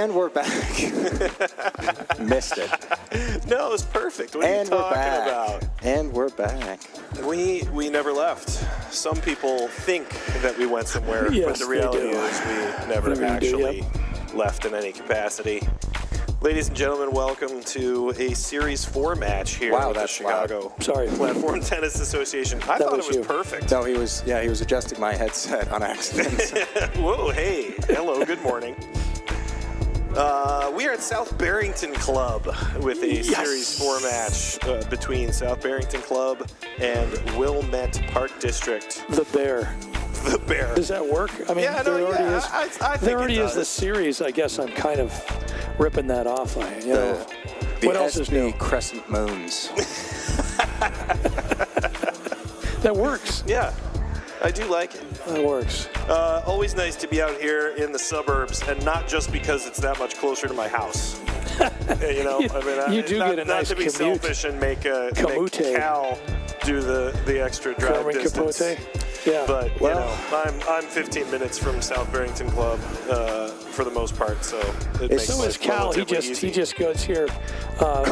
And we're back. Missed it. No, it was perfect. What are you talking about? And we're back. We never left. Some people think that we went somewhere, Yes, but the reality they do. is we never actually left in any capacity. Ladies and gentlemen, welcome to a Series 4 match here at the Chicago Platform Tennis Association. I thought it was perfect. No, he was adjusting my headset on accident. Whoa, hey. Hello, good morning. We are at South Barrington Club with a Series 4 match between South Barrington Club and Wilmette Park District. The Bear. The Bear. Does that work? I mean, I think there already is the series. I guess I'm kind of ripping that off. What else is new? Crescent Moons. That works. Yeah, I do like it. That works. Always nice to be out here in the suburbs, and not just because it's that much closer to my house. You do get a nice not to be commute. selfish and make Cal do the extra drive distance. Capote. Yeah. But I'm 15 minutes from South Barrington Club for the most part, so it makes so is Cal. He just goes here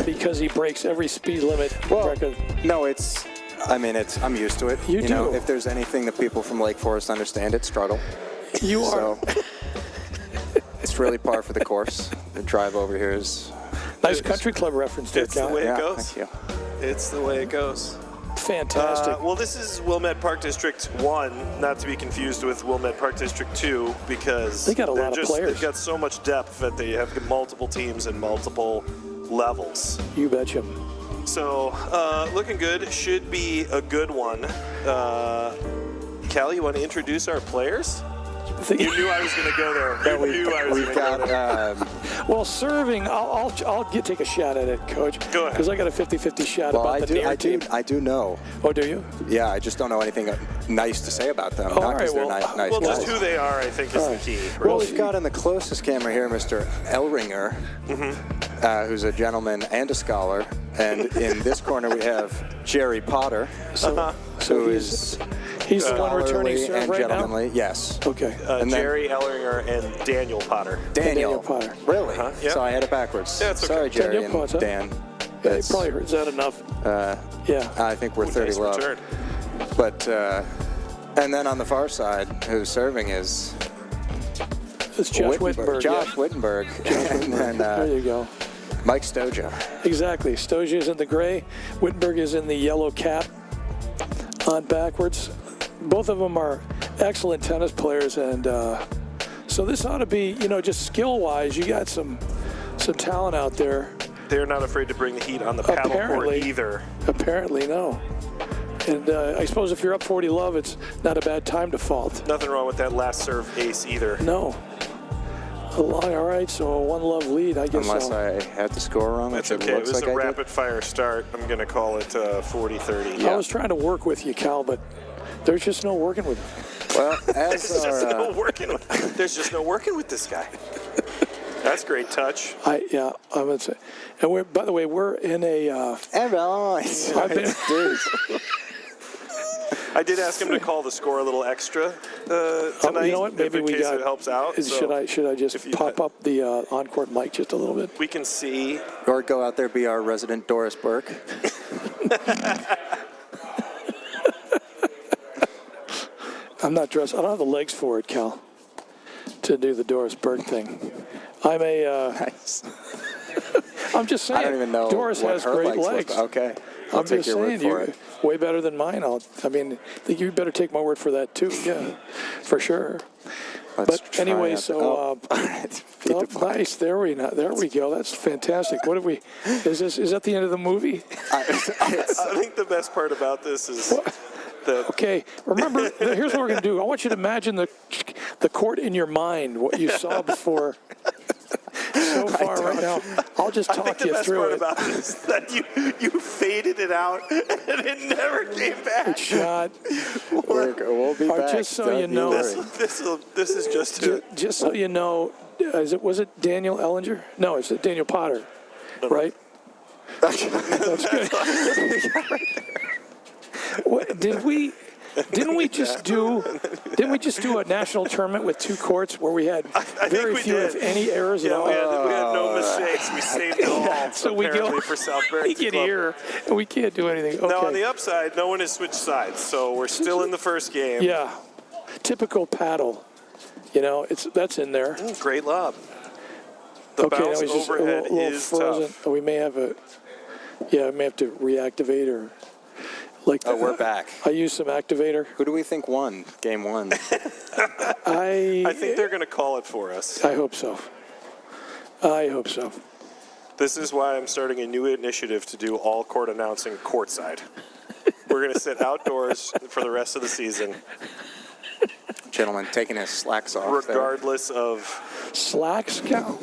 because he breaks every speed limit record. No, I'm used to it. You do. Know, if there's anything that people from Lake Forest understand, it's struggle. You are. It's really par for the course. The drive over here is nice country club reference there, It's Cal. the way it goes. Thank you. It's the way it goes. Fantastic. Well, this is Wilmette Park District 1, not to be confused with Wilmette Park District 2, because they got a lot of players. They've got so much depth that they have multiple teams and multiple levels. You betcha. So, looking good. Should be a good one. Cal, you want to introduce our players? You knew I was going to go there. You knew I was going to go there. Well, serving, I'll take a shot at it, Coach. Go ahead. Because I got a 50-50 shot about the near team. I do know. Oh, do you? Yeah, I just don't know anything nice to say about them. Oh, not because they're nice well, guys. just who they are, I think, is the key. Well, we've got in the closest camera here Mr. Elringer, who's a gentleman and a scholar. And in this corner we have Jerry Potter, who is... He's the one returning serve and right gentlemanly. now? Yes. Okay. And Jerry Ellinger and Daniel Potter. Daniel Potter. Really? Yeah. So I had it backwards. Yeah, it's okay. Sorry, Jerry Daniel and Potter. Dan. Yeah, he probably heard that enough. Yeah. I think we're 30 nice low. return. But, and then on the far side, who's serving is... It's Josh Wittenberg. Josh Wittenberg. And then, there you go. Mike Stoja. Exactly. Stoja is in the gray. Wittenberg is in the yellow cap on backwards. Both of them are excellent tennis players, and so this ought to be, just skill-wise, you got some talent out there. They're not afraid to bring the heat on the paddle court either. Apparently, no. And I suppose if you're up 40 love, it's not a bad time to fault. Nothing wrong with that last serve ace either. No. All right, so a 1-love lead, I guess. Unless I had the score wrong. That's okay. It was a rapid-fire start. I'm going to call it 40-30. I was trying to work with you, Cal, but there's just no working with you. Well, there's just no working with this guy. That's great touch. I would say. And by the way, we're in a... I did ask him to call the score a little extra tonight. You know what? Maybe it helps out. Should I just pop up the on-court mic just a little bit? We can see. Or go out there, be our resident Doris Burke. I'm not dressed. I don't have the legs for it, Cal, to do the Doris Burke thing. I'm a... Nice. I'm just saying. I don't even know Doris what has her great legs. Okay. I'm just saying, you're way better than mine. I think you better take my word for that, too. Yeah, for sure. But anyway, so nice. There we go. That's fantastic. What have we? Is that the end of the movie? I think the best part about this is that. Okay, remember. Here's what we're gonna do. I want you to imagine the court in your mind. What you saw before. So far right now, I'll just talk you through it. The best part about this is that you faded it out and it never came back. It's shot. We'll be back. Just so you know, this is just so you know, was it Daniel Ellinger? No, it's Daniel Potter, right? That's good. Did we? Didn't we just do a national tournament with 2 courts where we had very few, if any, errors at all? We had no mistakes. We saved it all. So we go for South Barrington we get Club. here and we can't do anything. Okay. Now on the upside, no one has switched sides, so we're still in the first game. Yeah, typical paddle. That's in there. Great lob. The bounce overhead a little is frozen. tough. We may have I may have to reactivate or like. We're back. I used some activator. Who do we think won game 1? I think they're going to call it for us. I hope so. This is why I'm starting a new initiative to do all court announcing courtside. We're going to sit outdoors for the rest of the season. Gentleman taking his slacks off. Regardless of. Slacks count?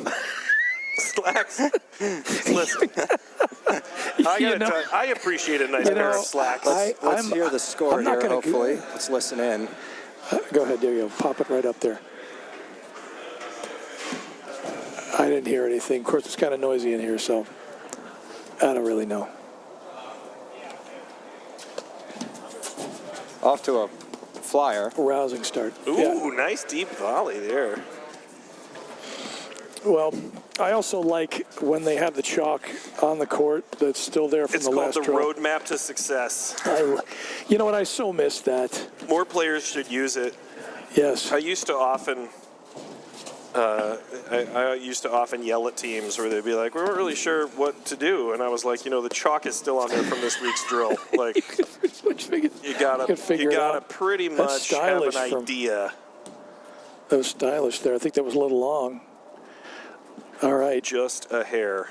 Slacks? Listen. I appreciate a nice pair of slacks. Let's hear the score here, hopefully. Let's listen in. Go ahead, there you go. Pop it right up there. I didn't hear anything. Of course, it's kind of noisy in here, so I don't really know. Off to a flyer. Rousing start. Ooh, nice deep volley there. Well, I also like when they have the chalk on the court that's still there from the last It's called the roadmap to success. You know what? I so miss that. More players should use it. Yes. I used to often yell at teams where they'd be like, we weren't really sure what to do. And I was like, the chalk is still on there from this week's drill. Like, you gotta pretty much have an idea. That was stylish there. I think that was a little long. All right. Just a hair.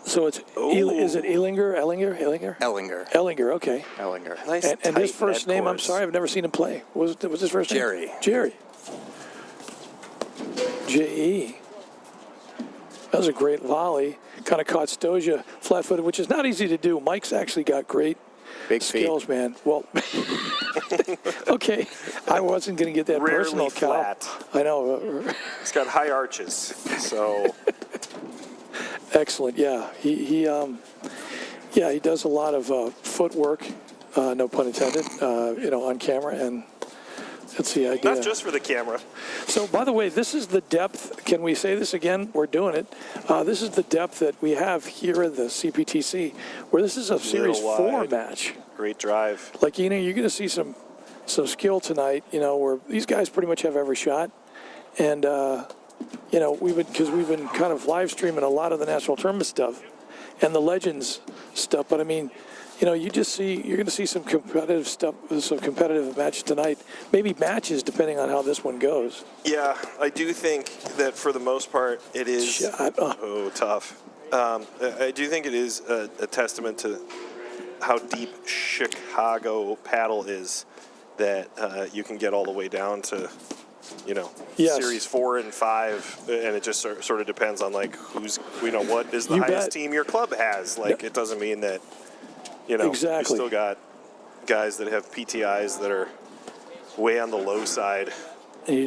So it's, is it Ellinger? Ellinger, okay. Ellinger. Nice and his first name, I'm sorry, I've never seen him play. Was his first name? Jerry. J.E. That was a great volley. Kind of caught Stoja flat-footed, which is not easy to do. Mike's actually got great skills, man. Well, okay. I wasn't going to get that rarely personal, flat. Cal. I know. He's got high arches, so... Excellent. Yeah, he does a lot of footwork, no pun intended, on camera, and that's the idea. Not just for the camera. So, by the way, this is the depth. Can we say this again? We're doing it. This is the depth that we have here at the CPTC, where this is a Series 4 match. Great drive. Like, you're going to see some skill tonight, where these guys pretty much have every shot, and. We've been kind of live streaming a lot of the national tournament stuff and the Legends stuff. But I mean, you're going to see some competitive stuff, some competitive matches tonight. Maybe matches depending on how this one goes. Yeah, I do think that for the most part it is tough. I do think it is a testament to how deep Chicago paddle is that you can get all the way down to. Yes. Series 4 and 5, and it just sort of depends on who's, what is the highest team your club has. It doesn't mean that, exactly. You still got guys that have PTIs that are way on the low side. And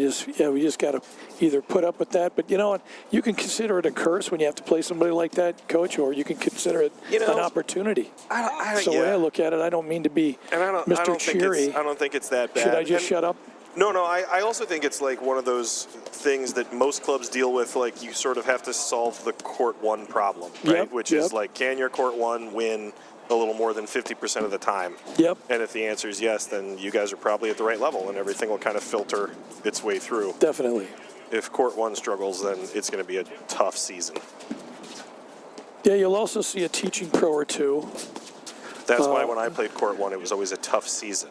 we just got to either put up with that. But you know what? You can consider it a curse when you have to play somebody like that, Coach, or you can consider it an opportunity. The way I look at it, I don't mean to be Mr. Cheery. I don't think it's that bad. Should I just shut up? No, I also think it's one of those things that most clubs deal with, you sort of have to solve the court 1 problem, right? Which is can your court 1 win a little more than 50% of the time? Yep. And if the answer is yes, then you guys are probably at the right level and everything will kind of filter its way through. Definitely. If court 1 struggles, then it's going to be a tough season. Yeah, you'll also see a teaching pro or two. That's why when I played court 1, it was always a tough season.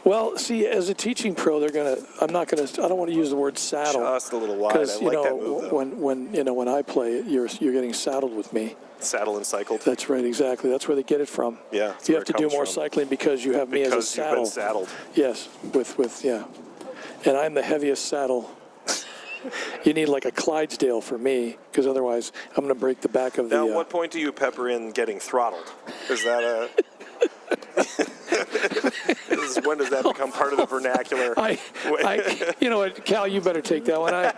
Well, see, as a teaching pro, I don't want to use the word saddle. Just a little wide. I like that move, though. when I play it, you're getting saddle with me. Saddle and cycled. That's right, exactly. That's where they get it from. Yeah. You have to do more cycling because you have me as a saddle. Because you've been saddled. Yes, with and I'm the heaviest saddle. You need a Clydesdale for me, because otherwise I'm going to break the back of the... Now, at what point do you pepper in getting throttled? Is that a... Is when does that become part of the vernacular? You know what, Cal, you better take that one. I'm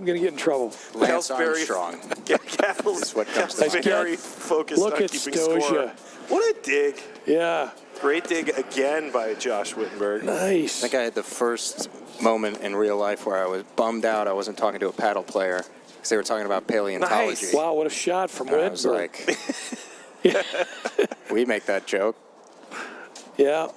going to get in trouble. Lance Armstrong. Yeah, Cal's what comes to mind. very focused on keeping score. What a dig. Yeah. Great dig again by Josh Wittenberg. Nice. I think I had the first moment in real life where I was bummed out I wasn't talking to a paddle player because they were talking about paleontology. Nice. Wow, what a shot from Wittenberg. I was like, we make that joke. Yeah.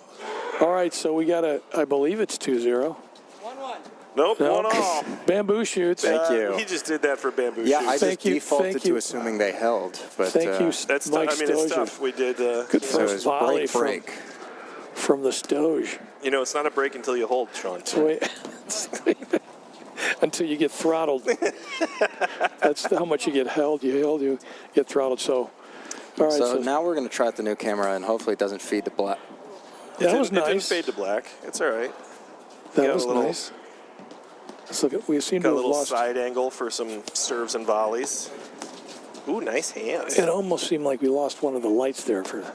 All right, so we got I believe it's 2-0. 1-1. Nope, 1-1. Bamboo shoots. Thank you. He just did that for bamboo shoots. Yeah, I just defaulted to assuming they held. But thank you, that's Mike I mean, it's tough. We did. Good first volley from the Stoge. You know, it's not a break until you hold, Sean. Until you get throttled. That's how much you get held. You get throttled. So, all right. So now we're going to try out the new camera, and hopefully it doesn't feed to black. Yeah, that was nice. It didn't fade to black. It's all right. That was nice. Let's look at. We seem to have lost. Got a little side angle for some serves and volleys. Ooh, nice hands. It almost seemed like we lost one of the lights there for.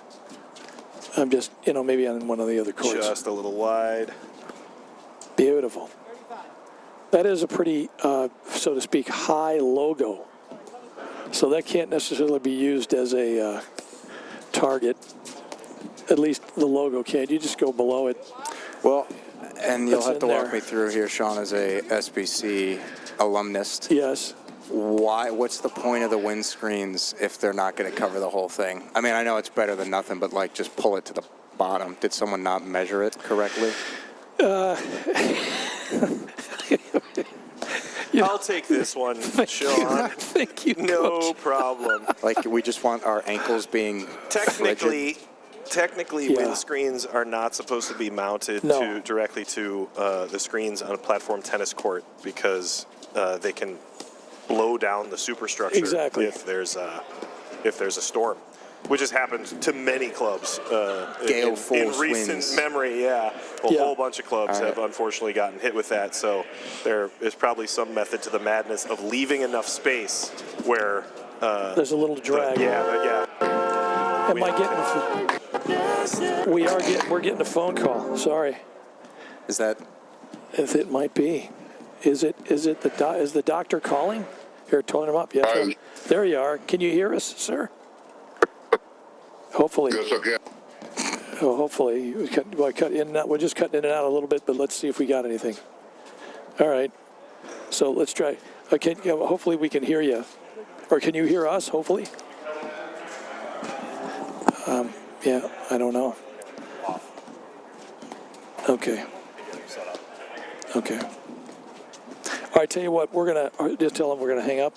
I'm just, maybe on one of the other courts. Just a little wide. Beautiful. That is a pretty, so to speak, high logo. So that can't necessarily be used as a target. At least the logo can't. You just go below it. Well, and you'll have to walk me through here, Sean, as a SBC alumnus. Yes. What's the point of the windscreens if they're not going to cover the whole thing? I mean, I know it's better than nothing, but just pull it to the bottom. Did someone not measure it correctly? I'll take this one, Sean. Thank you. No problem. We just want our ankles being Technically, windscreens are not supposed to be mounted directly to the screens on a platform tennis court because they can blow down the superstructure if there's a storm, which has happened to many clubs Gale in force recent winds. memory. A whole bunch of clubs have unfortunately gotten hit with that. So there is probably some method to the madness of leaving enough space where there's a little drag. Am I getting? We're getting a phone call. Sorry. Is that? If it might be. Is the doctor calling? Here, tone him up. Yeah. There you are. Can you hear us, sir? Hopefully. Yes, I can. Oh, hopefully. We're just cutting in and out a little bit, but let's see if we got anything. All right. So let's try. Okay. Hopefully we can hear you. Or can you hear us, hopefully? Yeah, I don't know. Okay. All right, tell you what, we're going to just tell them we're going to hang up,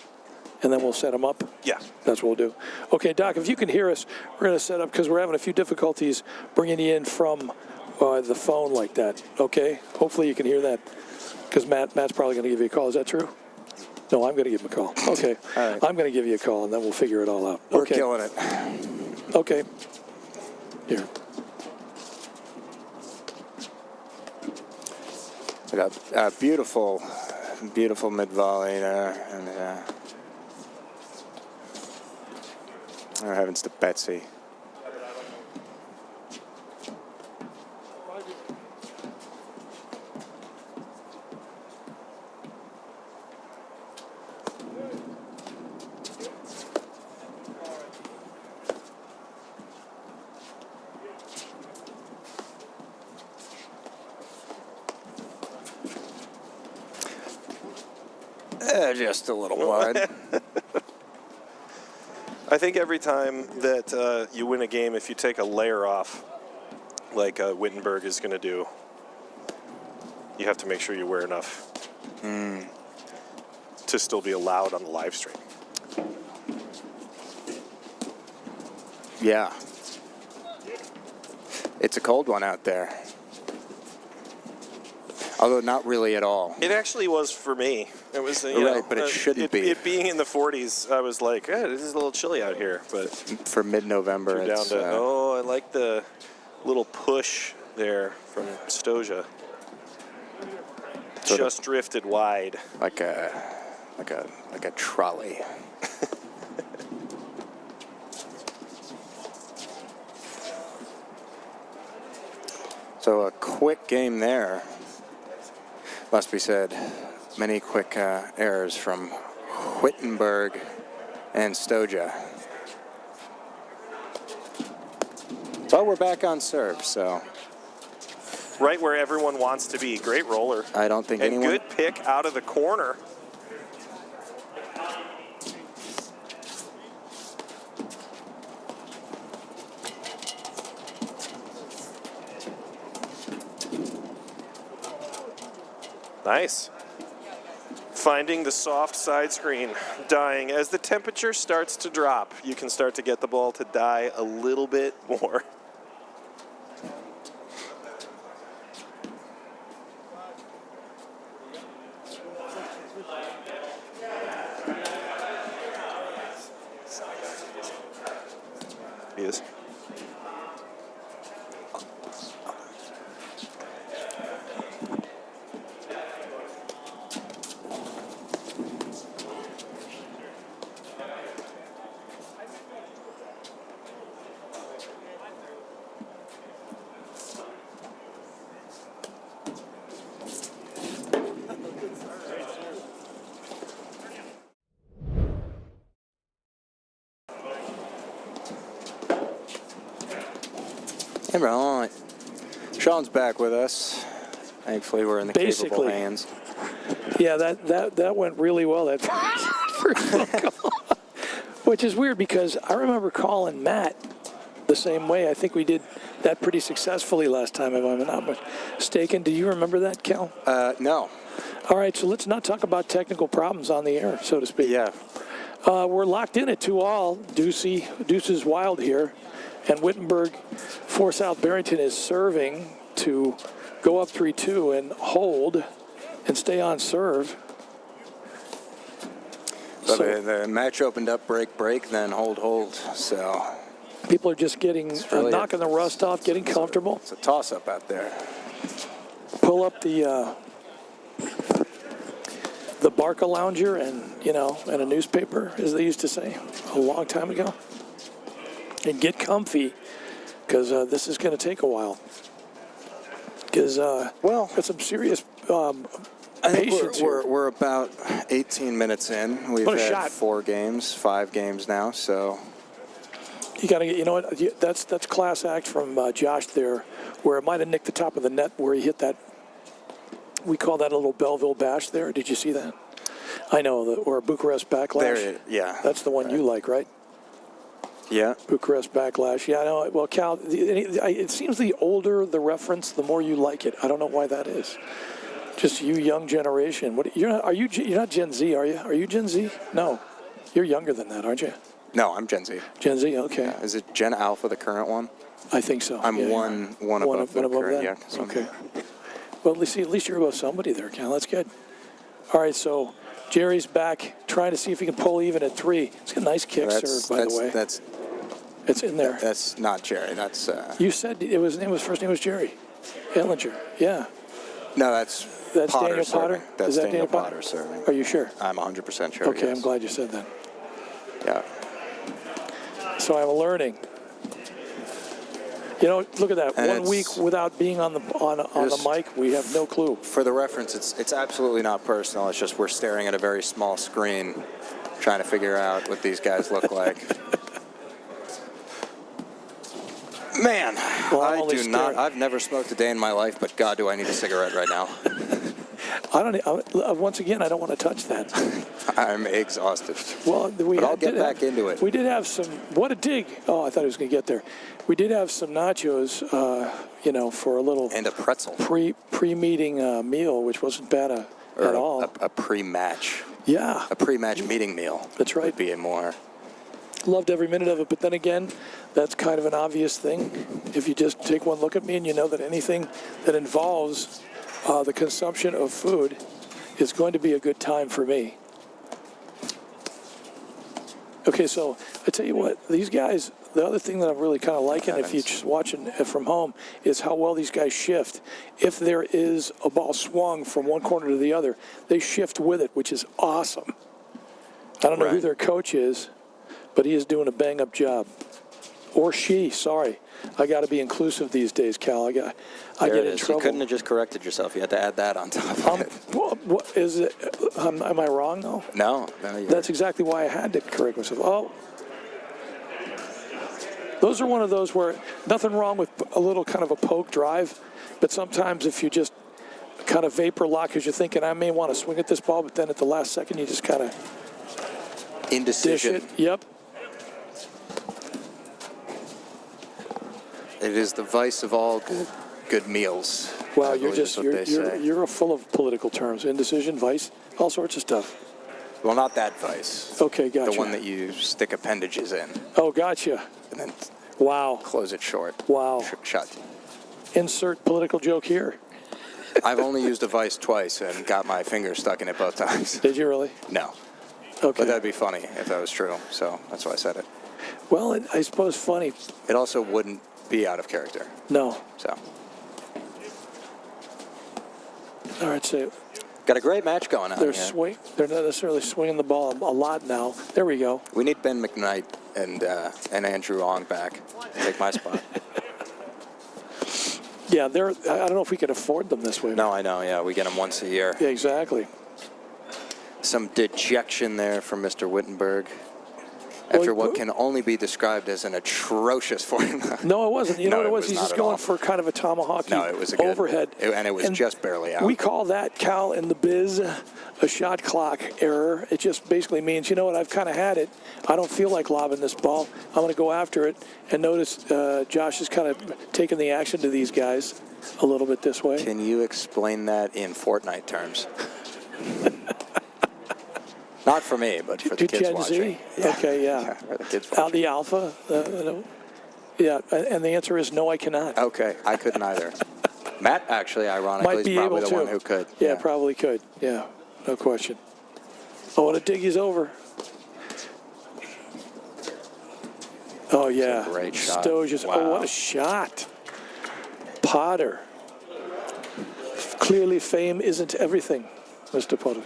and then we'll set them up. Yeah. That's what we'll do. Okay, Doc, if you can hear us, we're going to set up because we're having a few difficulties bringing you in from the phone like that. Okay? Hopefully you can hear that because Matt's probably going to give you a call. Is that true? No, I'm going to give him a call. Okay. All right. I'm going to give you a call, and then we'll figure it all out. We're okay. killing it. Okay. Here. We got beautiful mid-volley there. And our heavens to Betsy. Just a little wide. I think every time that you win a game, if you take a layer off, like Wittenberg is going to do, you have to make sure you wear enough to still be allowed on the live stream. Yeah. It's a cold one out there. Although not really at all. It actually was for me. It was, right, but it shouldn't be. It being in the 40s, I was like, this is a little chilly out here. But for mid-November, it's down to, I like the little push there from Stoja. Just drifted wide, like a trolley. So a quick game there. Must be said. Many quick errors from Wittenberg and Stoja. But we're back on serve, so. Right where everyone wants to be. Great roller. I don't think anyone. And good pick out of the corner. Nice. Finding the soft side screen, dying. As the temperature starts to drop, you can start to get the ball to die a little bit more. He is. Hey, right. Sean's back with us. Thankfully, we're in the capable hands. Yeah, that went really well. That first phone call. Which is weird because I remember calling Matt the same way. I think we did that pretty successfully last time, if I'm not mistaken. Do you remember that, Cal? No. All right, so let's not talk about technical problems on the air, so to speak. Yeah. We're locked in at 2-all. Deuce is wild here. And Wittenberg for South Barrington is serving to go up 3-2 and hold and stay on serve. So the match opened up, break, then hold. So people are just getting really knocking the rust off, getting comfortable. It's a toss-up out there. Pull up the Barca lounger and and a newspaper, as they used to say a long time ago. And get comfy, because this is going to take a while. Because got some serious patience here. We're about 18 minutes in. We've had 5 games now. So you got to get. You know what? That's class act from Josh there, where it might have nicked the top of the net where he hit that. We call that a little Belleville bash there. Did you see that? I know, or a Bucharest backlash. Yeah. That's the one you like, right? Yeah. Bucharest backlash. Yeah, I know. Well, Cal, it seems the older the reference, the more you like it. I don't know why that is. Just you, young generation. You're not Gen Z, are you? Are you Gen Z? No, you're younger than that, aren't you? No, I'm Gen Z. Gen Z, okay. Yeah. Is it Gen Alpha, the current one? I think so. I'm one above the current. Yeah. Okay. Well, at least you're above somebody there, Cal. That's good. All right, so Jerry's back, trying to see if he can pull even at 3. It's got a nice kick serve, by the way. It's in there. That's not Jerry. That's. You said first name was Jerry Ellinger. Yeah. No, that's Potter Daniel serving. Potter. That's Daniel Potter serving. Are you sure? I'm 100% sure. Okay, yes. I'm glad you said that. Yeah. So I'm learning. Look at that. And 1 week without being on the mic, we have no clue. For the reference, it's absolutely not personal. It's just we're staring at a very small screen, trying to figure out what these guys look like. Man, I've never smoked a day in my life, but God, do I need a cigarette right now. Once again, I don't want to touch that. I'm exhausted. Well, but I'll get back into it. We did have some. What a dig! Oh, I thought he was going to get there. We did have some nachos, for a little and a pretzel pre-meeting meal, which wasn't bad at all. A pre-match. Yeah. A pre-match meeting meal. That's right. Would be more. Loved every minute of it, but then again, that's kind of an obvious thing. If you just take one look at me and you know that anything that involves the consumption of food is going to be a good time for me. Okay, so I tell you what, these guys, the other thing that I'm really kind of liking, if you're just watching from home, is how well these guys shift. If there is a ball swung from one corner to the other, they shift with it, which is awesome. I don't know who their coach is, but he is doing a bang-up job. Or she, sorry. I got to be inclusive these days, Cal. I get in trouble. You couldn't have just corrected yourself. You had to add that on top of it. What is it? Am I wrong though? No. That's exactly why I had to correct myself. Oh. Those are one of those where nothing wrong with a little kind of a poke drive, but sometimes if you just kind of vapor lock because you're thinking I may want to swing at this ball, but then at the last second you just kind of indecision. Dish it. Yep. It is the vice of all good meals. Wow, you're full of political terms. Indecision, vice, all sorts of stuff. Well, not that vice. Okay, gotcha. The one that you stick appendages in. Oh, gotcha. And then close it short. Wow. Shut. Insert political joke here. I've only used a vice twice and got my finger stuck in it both times. Did you really? No. Okay. But that'd be funny if that was true, so that's why I said it. Well, I suppose funny. It also wouldn't be out of character. No. So. All right, so. Got a great match going on They're here. They're not necessarily swinging the ball a lot now. There we go. We need Ben McKnight and Andrew Ong back to take my spot. Yeah, I don't know if we can afford them this way. No, I know. Yeah, we get them once a year. Yeah, exactly. Some dejection there from Mr. Wittenberg after what can only be described as an atrocious formula. No, it wasn't. You know what it was? He's just going for kind of a tomahawk overhead. And it was just barely out. We call that, Cal, in the biz, a shot clock error. It just basically means, you know what, I've kind of had it. I don't feel like lobbing this ball. I'm going to go after it. And notice Josh is kind of taking the action to these guys a little bit this way. Can you explain that in Fortnite terms? Not for me, but for the kids Gen watching. Z? Yeah. Okay, yeah. For the kids watching. The alpha? Yeah, and the answer is no, I cannot. Okay, I couldn't either. Matt, actually, ironically, is probably the one who could. Yeah, probably could. Yeah, no question. Oh, and a dig is over. Oh, yeah. Great shot. Stoges. Wow. Oh, what a shot. Potter. Clearly, fame isn't everything, Mr. Potter.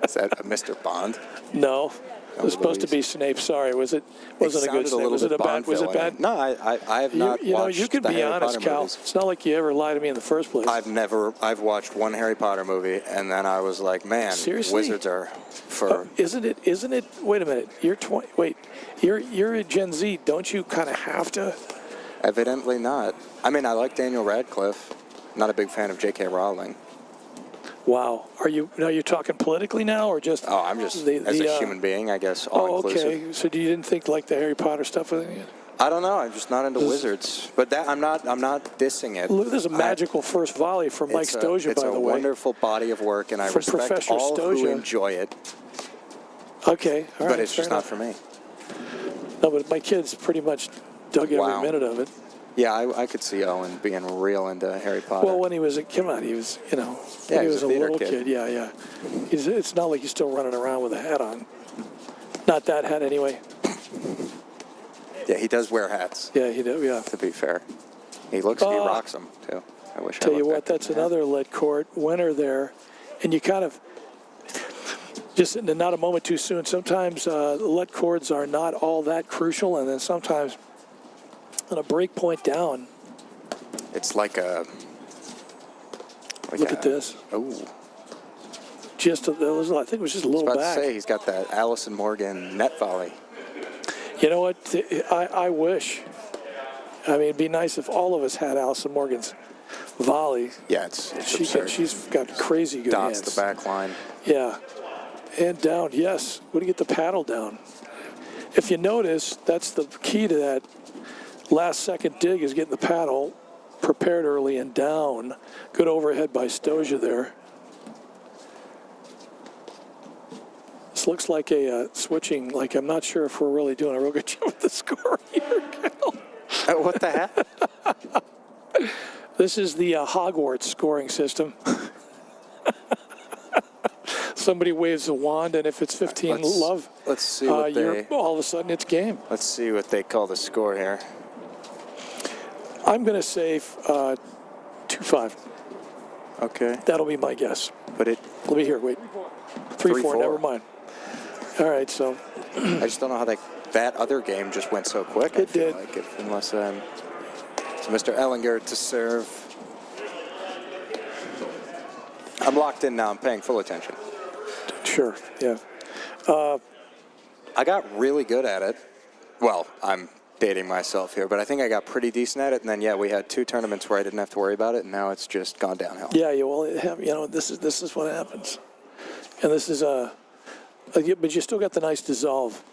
Is that a Mr. Bond? No. It was supposed to be Snape. Sorry, wasn't a good Snape. Was it a bad? Was it bad? No, I have not watched. You know, you can be honest, Cal. Movies. It's not like you ever lied to me in the first place. I've watched one Harry Potter movie, and then I was like, man, seriously? Wizards are for. Isn't it? Wait a minute. You're 20. Wait, you're a Gen Z. Don't you kind of have to? Evidently not. I mean, I like Daniel Radcliffe. Not a big fan of J.K. Rowling. Wow. Are you talking politically now, or just? Oh, I'm just as a human being, I guess. Oh, okay. So you didn't think like the Harry Potter stuff with it? I don't know. I'm just not into Wizards, but that I'm not dissing it. There's a magical first volley from Mike Stoja, by the way. It's a wonderful body of work, and I respect all who enjoy it. Okay, all right. But it's just not for me. No, but my kids pretty much dug every minute of it. Yeah, I could see Owen being real into Harry Potter. Well, when he was when he was a little kid. Yeah. It's not like he's still running around with a hat on. Not that hat, anyway. Yeah, he does wear hats. Yeah, he does. Yeah. To be fair, he rocks them too. I wish. Tell you what, that's another lead court winner there, and you kind of just not a moment too soon. Sometimes lead cords are not all that crucial, and then sometimes. On a break point down. It's like a. Look at this. Oh. I think it was just a little back. I was about to say, he's got that Allison Morgan net volley. You know what? I wish. I mean, it'd be nice if all of us had Allison Morgan's volley. Yeah, it's absurd. She's got crazy good Dots hands. the back line. Yeah. And down, yes. Way to get the paddle down. If you notice, that's the key to that. Last second dig is getting the paddle prepared early and down. Good overhead by Stoja there. This looks like a switching, like I'm not sure if we're really doing a real good job with the score here, Cal. What the heck? This is the Hogwarts scoring system. Somebody waves a wand, and if it's 15 love, let's see what all of a sudden it's game. Let's see what they call the score here. I'm going to say 2-5. Okay. That'll be my guess. But let me hear. Wait. 3-4. Never mind. All right. So. I just don't know how they that other game just went so quick. It did. Like it, unless so Mr. Ellinger to serve. I'm locked in now. I'm paying full attention. Sure. Yeah. I got really good at it. Well, I'm dating myself here, but I think I got pretty decent at it. And then, yeah, we had 2 tournaments where I didn't have to worry about it, and now it's just gone downhill. Yeah. Well, this is what happens, and this is but you still got the nice dissolve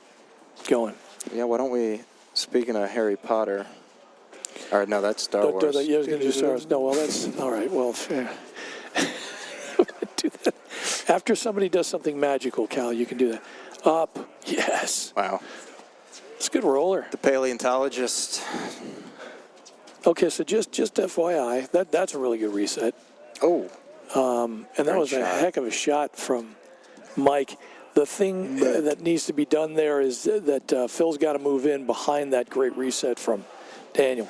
going. Yeah. Why don't we? Speaking of Harry Potter. All right. No, that's Star Wars. Yeah, I was going to do Star Wars. No. Well, that's all right. Well, fair. Do that. After somebody does something magical, Cal, you can do that. Up. Yes. Wow. It's a good roller. The paleontologist. Okay, so just FYI, that's a really good reset. Oh. And that was a heck of a shot from Mike. The thing that needs to be done there is that Phil's got to move in behind that great reset from Daniel.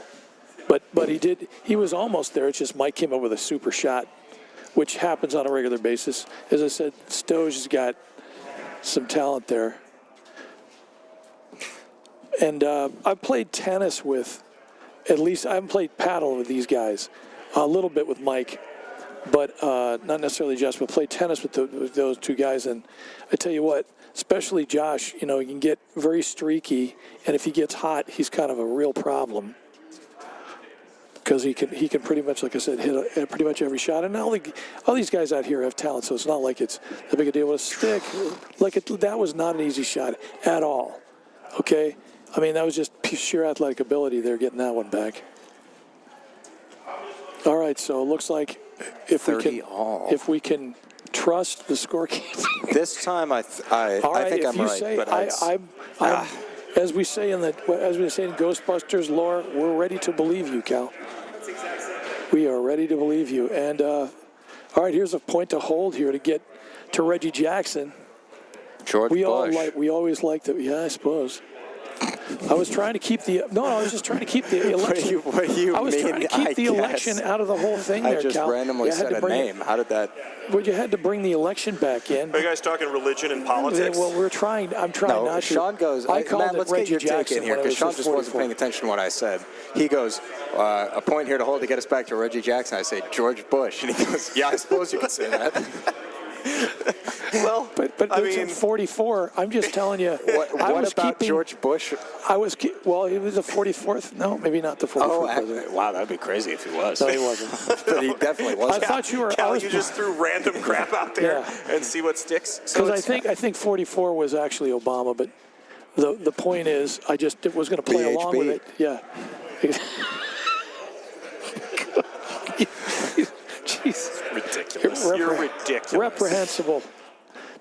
But he did. He was almost there. It's just Mike came up with a super shot, which happens on a regular basis. As I said, Stoge has got some talent there. And I've played tennis with, at least I haven't played paddle with these guys, a little bit with Mike, but not necessarily Josh, but played tennis with those 2 guys. And I tell you what, especially Josh, he can get very streaky, and if he gets hot, he's kind of a real problem. Because he can pretty much, like I said, hit pretty much every shot. And all these guys out here have talent, so it's not like it's a big a deal with a stick. That was not an easy shot at all. Okay? I mean, that was just sheer athletic ability there getting that one back. All right, so it looks like if we can trust the scorekeeping. This time I think I'm right. I'm as we say in Ghostbusters lore, we're ready to believe you, Cal. We are ready to believe you. And all right, here's a point to hold here to get to Reggie Jackson. George Bush. We always liked it. Yeah, I suppose. I was trying to keep the I was just trying to keep the election. What do you I was trying to keep the election out of the whole thing. I just randomly said a name. How did that? Well, you had to bring the election back in. Are you guys talking religion and politics? Well, I'm trying not to. Sean goes. Matt, let's Reggie get your take Jackson in here because Sean just wasn't paying attention to what I said. He goes, a point here to hold to get us back to Reggie Jackson. I say George Bush, and he goes, yeah, I suppose you could say that. Well, but I mean, 44. I'm just telling you. What about George Bush? He was the 44th. No, maybe not the 44th president. Wow, that'd be crazy if he was. No, he wasn't. But he definitely was. I thought you were. Cal, you just threw random crap out there and see what sticks. Because I think 44 was actually Obama, but the point is, I just was going to play along with it. Yeah. Jeez. Ridiculous. You're ridiculous. Reprehensible.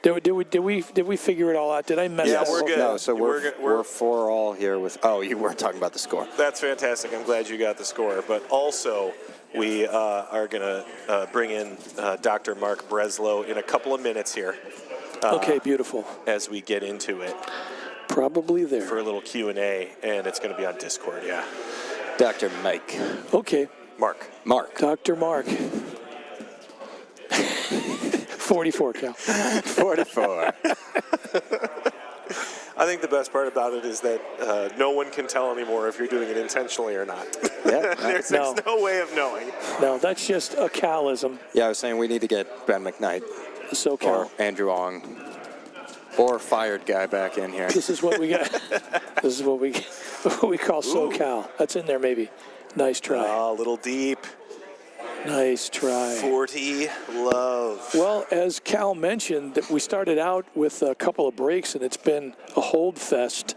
Did we figure it all out? Did I mess up? Yeah, we're good. No, so we're 4-all here with. Oh, you weren't talking about the score. That's fantastic. I'm glad you got the score. But also, we are going to bring in Dr. Mark Breslow in a couple of minutes here. Okay, beautiful. As we get into it. Probably there. For a little Q&A, and it's going to be on Discord, yeah. Dr. Mike. Okay. Mark. Dr. Mark. 44, Cal. 44. I think the best part about it is that no one can tell anymore if you're doing it intentionally or not. Yeah, there's no way of knowing. No, that's just a Calism. Yeah, I was saying we need to get Ben McKnight. SoCal. Or Andrew Ong. Or fired guy back in here. This is what we got. This is what we call SoCal. That's in there maybe. Nice try. A little deep. Nice try. 40 love. Well, as Cal mentioned, we started out with a couple of breaks, and it's been a hold fest.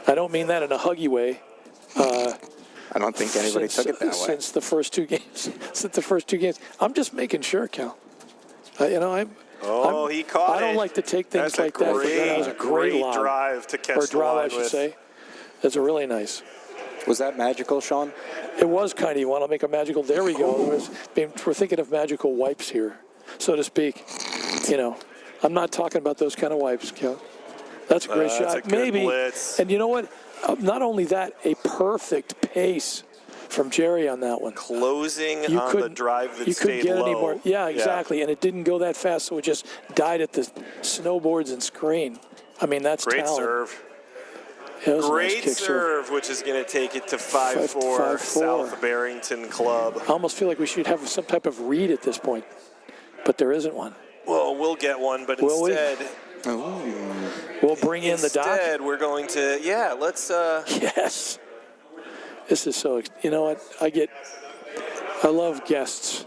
I don't mean that in a huggy way. I don't think anybody took it that way. Since the first 2 games. I'm just making sure, Cal. He caught it. I don't like to take things like that. That was a great lob. Drive to catch or draw, I should say. That's a really nice. Was that magical, Sean? It was kind of. You want to make a magical? There we go. We're thinking of magical wipes here, so to speak. I'm not talking about those kind of wipes, Cal. That's a great shot. That's a good blitz. And you know what? Not only that, a perfect pace from Jerry on that one. Closing on the drive that stayed low. Any more. Yeah, exactly. And it didn't go that fast, so it just died at the snowboards and screen. I mean, that's great talent. Serve. Great serve, which is going to take it to 5-4 South Barrington Club. I almost feel like we should have some type of read at this point, but there isn't one. Well, we'll get one, but instead... We'll bring in the doc. Instead, we're going to... Yeah, let's... Yes. This is so... You know what? I love guests.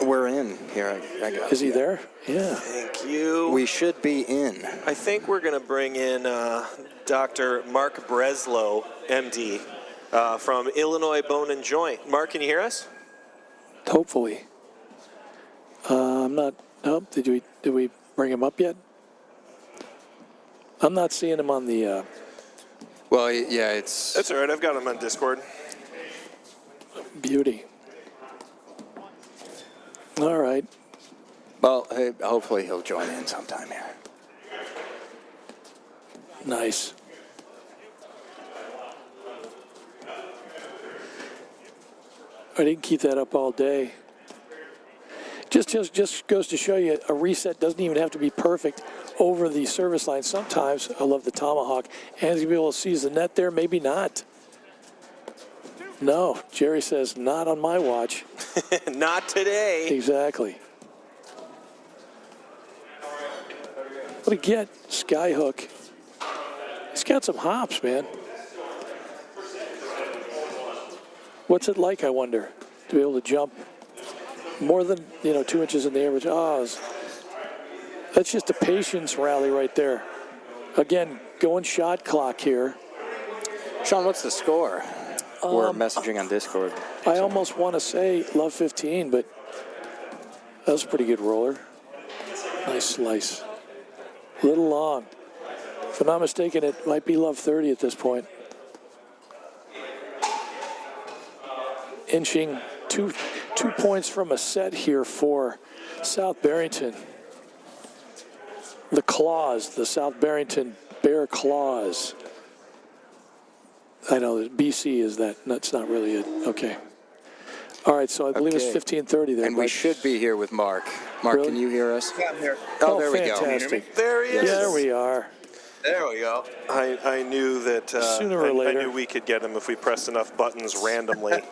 We're in here. I got Is he there? Yeah. Thank you. We should be in. I think we're going to bring in Dr. Mark Breslow, MD, from Illinois Bone and Joint. Mark, can you hear us? Hopefully. I'm not... Oh, did we bring him up yet? I'm not seeing him on the... Well, yeah, it's... That's all right. I've got him on Discord. Beauty. All right. Well, hey, hopefully he'll join in sometime here. Nice. I didn't keep that up all day. Just goes to show you a reset doesn't even have to be perfect over the service line. Sometimes, I love the tomahawk, and he's going to be able to seize the net there, maybe not. No, Jerry says, not on my watch. Not today. Exactly. What a get, Skyhook. He's got some hops, man. What's it like, I wonder, to be able to jump more than 2 inches in the air? Which, that's just a patience rally right there. Again, going shot clock here. Sean, what's the score? We're messaging on Discord. I almost want to say love 15, but that was a pretty good roller. Nice slice. A little long. If I'm not mistaken, it might be love 30 at this point. Inching two points from a set here for South Barrington. The Claws, the South Barrington Bear Claws. I know that BC is that. That's not really it. Okay. All right, so I believe it's 15:30 there. And we should be here with Mark. Mark, Really? Can you hear us? Yeah, I'm here. Oh, there we go. Fantastic. There he is. There we are. There we go. I knew that Sooner or later. I knew we could get him if we pressed enough buttons randomly.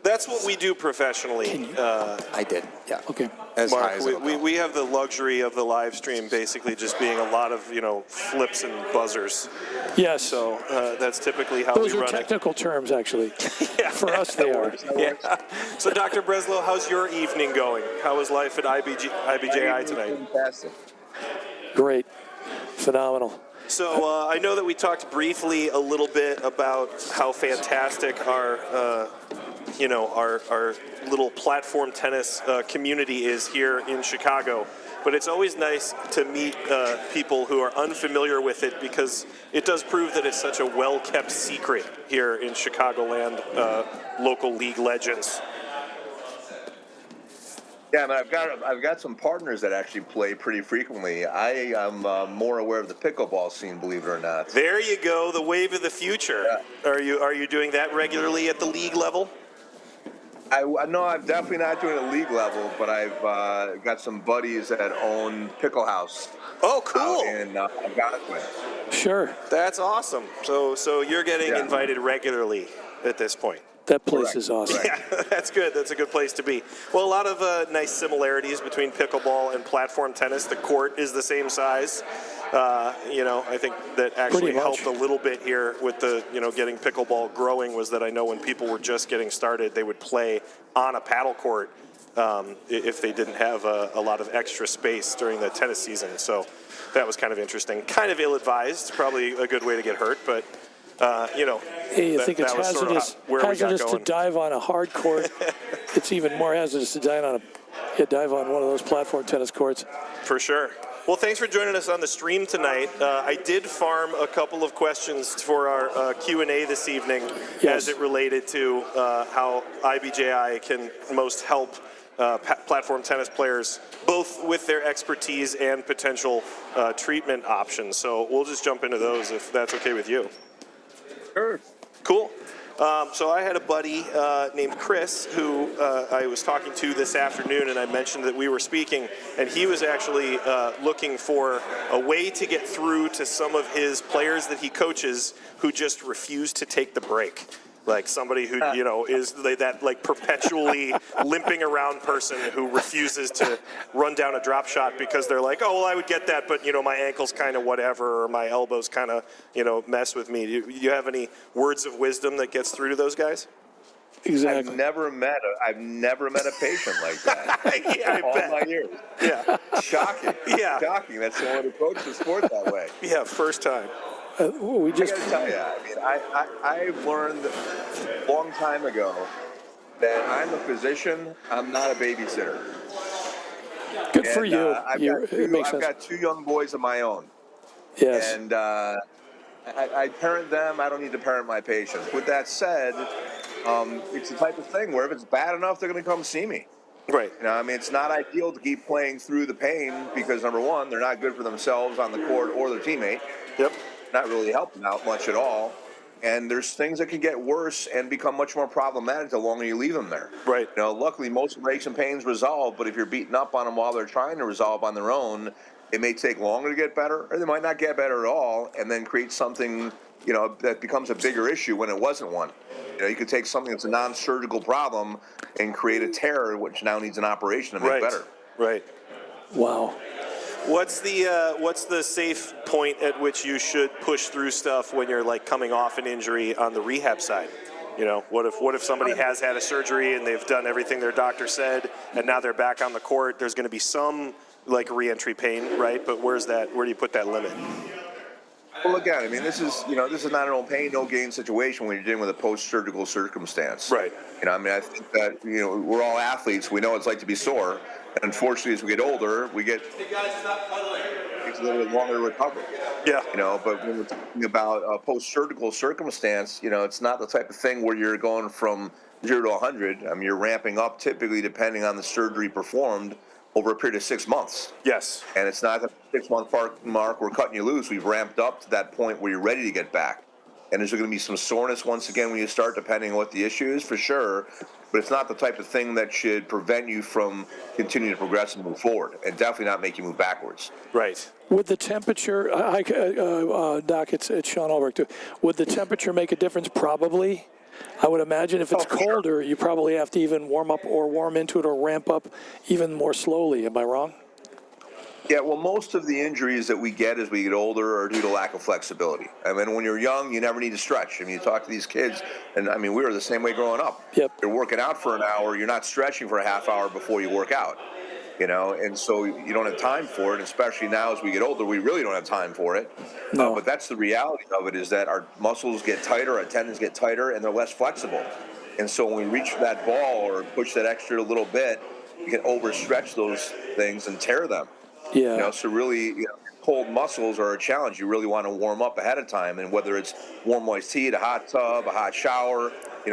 That's what we do professionally. I did, yeah. Okay. As high Mark, as it'll go. we have the luxury of the live stream basically just being a lot of flips and buzzers. Yes. So that's typically how Those we are run technical terms, actually. Yeah. For us, they are. Yeah. So Dr. Breslow, how's your evening going? How was life at IBJI tonight? Fantastic. Great. Phenomenal. So I know that we talked briefly a little bit about how fantastic our little platform tennis community is here in Chicago. But it's always nice to meet people who are unfamiliar with it because it does prove that it's such a well-kept secret here in Chicagoland, local league legends. Yeah, and I've got some partners that actually play pretty frequently. I am more aware of the pickleball scene, believe it or not. There you go, the wave of the future. Yeah. Are you doing that regularly at the league level? No, I'm definitely not doing it at league level, but I've got some buddies that own Pickle House. Oh, cool! Out in Godwin. Sure. That's awesome. So you're getting invited regularly at this point. That place is awesome. Yeah, that's good. That's a good place to be. Well, a lot of nice similarities between pickleball and platform tennis. The court is the same size. I think that actually helped a little bit here with the, getting pickleball growing was that I know when people were just getting started, they would play on a paddle court if they didn't have a lot of extra space during the tennis season. So that was kind of interesting. Kind of ill-advised. Probably a good way to get hurt, but... Hey, you think it's hazardous to dive on a hard court? It's even more hazardous to dive on one of those platform tennis courts. For sure. Well, thanks for joining us on the stream tonight. I did farm a couple of questions for our Q&A this evening as it related to how IBJI can most help platform tennis players, both with their expertise and potential treatment options. So we'll just jump into those if that's okay with you. Sure. Cool. So I had a buddy named Chris who I was talking to this afternoon, and I mentioned that we were speaking, and he was actually looking for a way to get through to some of his players that he coaches who just refuse to take the break. Like somebody who, is that like perpetually limping around person who refuses to run down a drop shot because they're like, oh, well, I would get that, but, my ankle's kind of whatever, or my elbows kind of, mess with me. Do you have any words of wisdom that gets through to those guys? Exactly. I've never met a patient like that. Yeah, all my years. Yeah. Shocking. Yeah. Shocking that someone approaches the sport that way. Yeah, first time. We just. I gotta tell you, I've learned a long time ago that I'm a physician. I'm not a babysitter. Good for you. I've got two young boys of my own. Yes. And I parent them. I don't need to parent my patients. With that said, it's the type of thing where if it's bad enough, they're going to come see me. Right. It's not ideal to keep playing through the pain because, number one, they're not good for themselves on the court or their teammate. Yep. Not really helping out much at all. And there's things that can get worse and become much more problematic the longer you leave them there. Right. Luckily, most aches and pains resolve, but if you're beating up on them while they're trying to resolve on their own, it may take longer to get better, or they might not get better at all, and then create something, that becomes a bigger issue when it wasn't one. You could take something that's a non-surgical problem and create a tear, which now needs an operation to make better. Right. Wow. What's the safe point at which you should push through stuff when you're like coming off an injury on the rehab side? What if somebody has had a surgery and they've done everything their doctor said and now they're back on the court? There's going to be some like reentry pain, right? But where do you put that limit? Well, again, this is not a no pain, no gain situation when you're dealing with a post-surgical circumstance. Right. I think that, we're all athletes. We know what it's like to be sore. And unfortunately, as we get older, it takes a little bit longer to recover. Yeah. But when we're talking about a post-surgical circumstance, it's not the type of thing where you're going from 0 to 100. You're ramping up typically depending on the surgery performed over a period of 6 months. Yes. And it's not the 6-month mark we're cutting you loose. We've ramped up to that point where you're ready to get back. And there's going to be some soreness once again when you start, depending on what the issue is, for sure. But it's not the type of thing that should prevent you from continuing to progress and move forward, and definitely not make you move backwards. Right. Would the temperature, Doc, it's Sean Ulrich too. Would the temperature make a difference? Probably. I would imagine if it's colder, you probably have to even warm up or warm into it or ramp up even more slowly. Am I wrong? Yeah, well, most of the injuries that we get as we get older are due to lack of flexibility. When you're young, you never need to stretch. You talk to these kids, and we were the same way growing up. Yep. You're working out for an hour, you're not stretching for a half hour before you work out. And so you don't have time for it, especially now as we get older, we really don't have time for it. No. But that's the reality of it, is that our muscles get tighter, our tendons get tighter, and they're less flexible. And so when we reach for that ball or push that extra little bit, you can overstretch those things and tear them. Yeah. So really, cold muscles are a challenge. You really want to warm up ahead of time, and whether it's warm moist tea, a hot tub, a hot shower,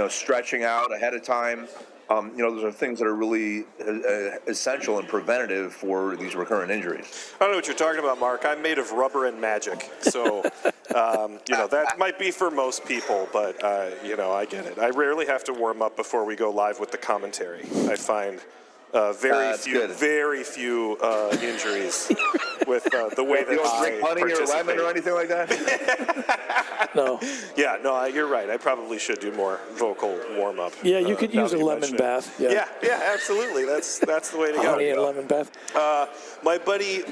stretching out ahead of time, those are things that are really essential and preventative for these recurrent injuries. I don't know what you're talking about, Mark. I'm made of rubber and magic, so that might be for most people, but I get it. I rarely have to warm up before we go live with the commentary. I find very few injuries with the way that you don't drink honey or lemon or anything like that? No. Yeah, no, you're right. I probably should do more vocal warm up. Yeah, you could use a lemon bath. Yeah, absolutely. That's the way to go. Honey and lemon bath. My buddy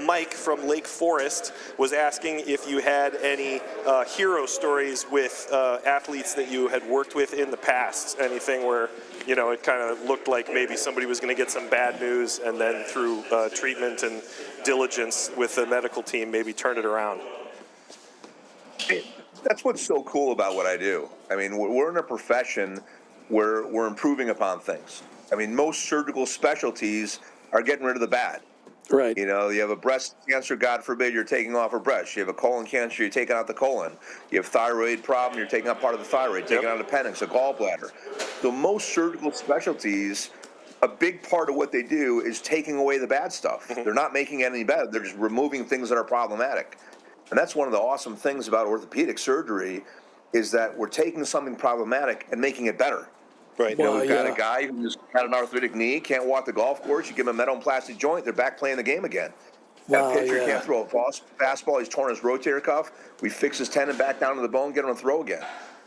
Mike from Lake Forest was asking if you had any hero stories with athletes that you had worked with in the past. Anything where it kind of looked like maybe somebody was going to get some bad news, and then through treatment and diligence with the medical team, maybe turn it around. That's what's so cool about what I do. We're in a profession where we're improving upon things. Most surgical specialties are getting rid of the bad. Right. You have a breast cancer, God forbid, you're taking off a breast. You have a colon cancer, you're taking out the colon. You have thyroid problem, you're taking out part of the thyroid, taking out appendix, a gallbladder. So most surgical specialties, a big part of what they do is taking away the bad stuff. Mm-hmm. They're not making it any better. They're just removing things that are problematic. And that's one of the awesome things about orthopedic surgery is that we're taking something problematic and making it better. Right. We've got a guy who's got an arthritic knee, can't walk the golf course. You give him a metal and plastic joint, they're back playing the game again. That pitcher can't throw a fastball. He's torn his rotator cuff. We fix his tendon back down to the bone, get him to throw again.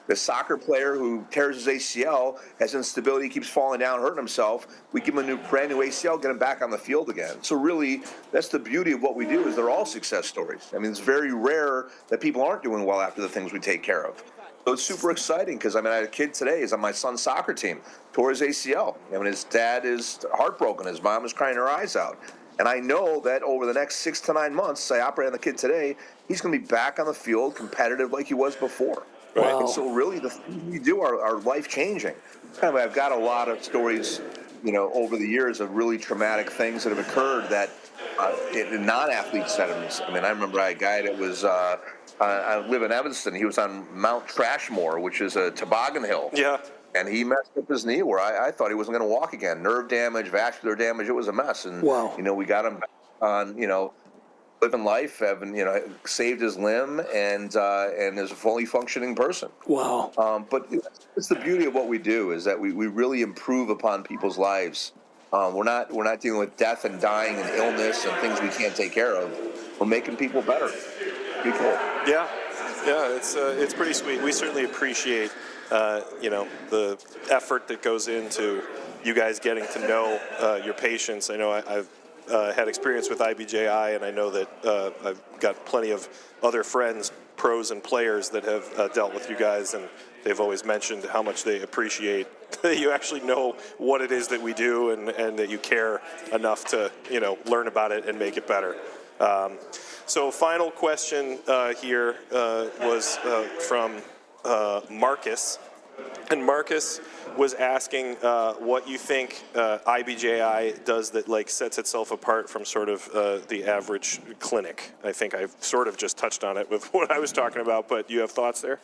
The soccer player who tears his ACL, has instability, keeps falling down, hurting himself. We give him a brand new ACL, get him back on the field again. So really, that's the beauty of what we do, is they're all success stories. I mean, it's very rare that people aren't doing well after the things we take care of. So it's super exciting because, I had a kid today. He's on my son's soccer team, tore his ACL. His dad is heartbroken. His mom is crying her eyes out. And I know that over the next 6 to 9 months, I operate on the kid today, he's going to be back on the field competitive like he was before. Right. And so really the things we do are life-changing. I've got a lot of stories, over the years of really traumatic things that have occurred that in non-athlete settings. I remember a guy that was, I live in Evanston. He was on Mount Trashmore, which is a toboggan hill. Yeah. And he messed up his knee where I thought he wasn't going to walk again. Nerve damage, vascular damage. It was a mess. And, we got him on, living life, having, saved his limb and is a fully functioning person. Wow. But it's the beauty of what we do is that we really improve upon people's lives. We're not dealing with death and dying and illness and things we can't take care of. We're making people better. Pretty cool. Yeah, it's pretty sweet. We certainly appreciate the effort that goes into you guys getting to know your patients. I know I've had experience with IBJI, and I know that I've got plenty of other friends, pros and players, that have dealt with you guys, and they've always mentioned how much they appreciate that you actually know what it is that we do and that you care enough to learn about it and make it better. So final question here was from Marcus. And Marcus was asking what you think IBJI does that sets itself apart from sort of the average clinic. I think I've sort of just touched on it with what I was talking about, but you have thoughts there?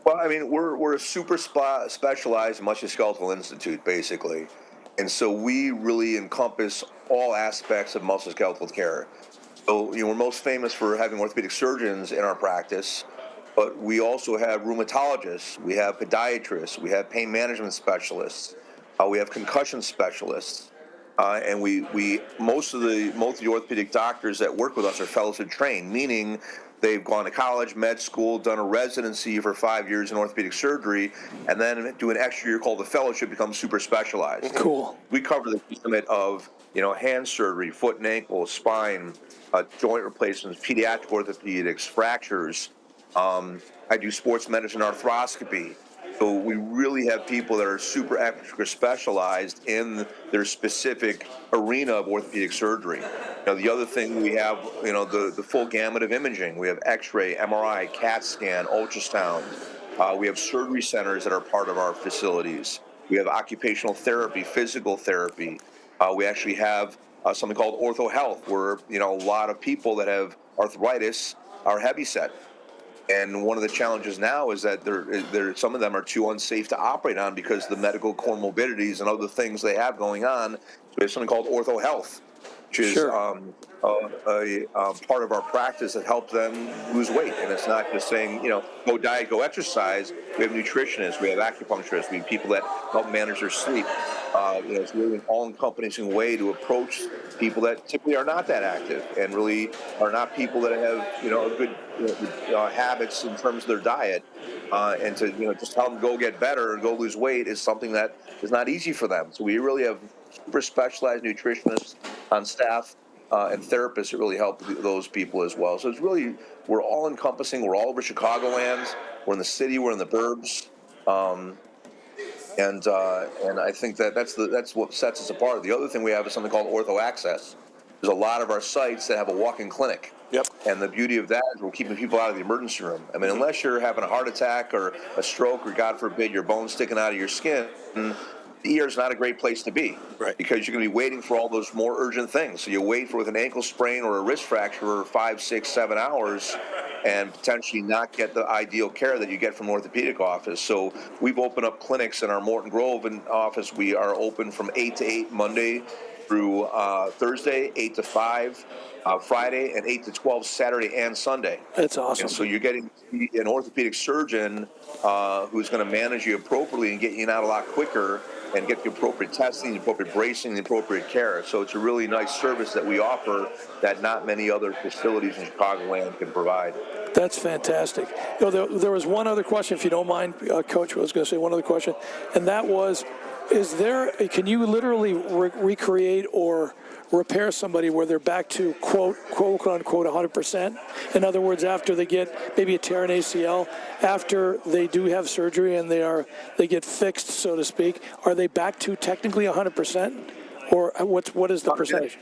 Well, we're a super specialized musculoskeletal institute, basically. And so we really encompass all aspects of musculoskeletal care. So, we're most famous for having orthopedic surgeons in our practice, but we also have rheumatologists, we have podiatrists, we have pain management specialists, we have concussion specialists, and most of the orthopedic doctors that work with us are fellowship trained, meaning they've gone to college, med school, done a residency for 5 years in orthopedic surgery, and then do an extra year called the fellowship, become super specialized. Cool. We cover the gamut of, hand surgery, foot and ankle, spine, joint replacements, pediatric orthopedics, fractures. I do sports medicine arthroscopy. So we really have people that are super extra specialized in their specific arena of orthopedic surgery. The other thing we have, the full gamut of imaging. We have X-ray, MRI, CAT scan, ultrasound. We have surgery centers that are part of our facilities. We have occupational therapy, physical therapy. We actually have something called ortho health, where a lot of people that have arthritis are heavyset. And one of the challenges now is that some of them are too unsafe to operate on because of the medical comorbidities and other things they have going on. So we have something called ortho health, which is a part of our practice that helps them lose weight. And it's not just saying, go diet, go exercise. We have nutritionists, we have acupuncturists, we have people that help manage their sleep. It's really an all-encompassing way to approach people that typically are not that active and really are not people that have, good habits in terms of their diet. And to, just tell them go get better and go lose weight is something that is not easy for them. So we really have super specialized nutritionists on staff and therapists that really help those people as well. So it's really, we're all-encompassing. We're all over Chicagoland. We're in the city. We're in the burbs. And I think that's what sets us apart. The other thing we have is something called Ortho Access. There's a lot of our sites that have a walk-in clinic. Yep. And the beauty of that is we're keeping people out of the emergency room. Unless you're having a heart attack or a stroke or, God forbid, your bones sticking out of your skin, the ER is not a great place to be. Right. Because you're going to be waiting for all those more urgent things. So you wait for with an ankle sprain or a wrist fracture for 5, 6, 7 hours and potentially not get the ideal care that you get from an orthopedic office. So we've opened up clinics in our Morton Grove office. We are open from 8 to 8 Monday through Thursday, 8 to 5, Friday, and 8 to 12 Saturday and Sunday. That's awesome. And so you're getting an orthopedic surgeon who's going to manage you appropriately and get you out a lot quicker and get the appropriate testing, the appropriate bracing, the appropriate care. So it's a really nice service that we offer that not many other facilities in Chicagoland can provide. That's fantastic. You know, there was one other question, if you don't mind, Coach. I was going to say one other question, and that was, can you literally recreate or repair somebody where they're back to quote unquote 100%? In other words, after they get maybe a tear in ACL, after they do have surgery and they get fixed, so to speak, are they back to technically 100%, or what is the percentage?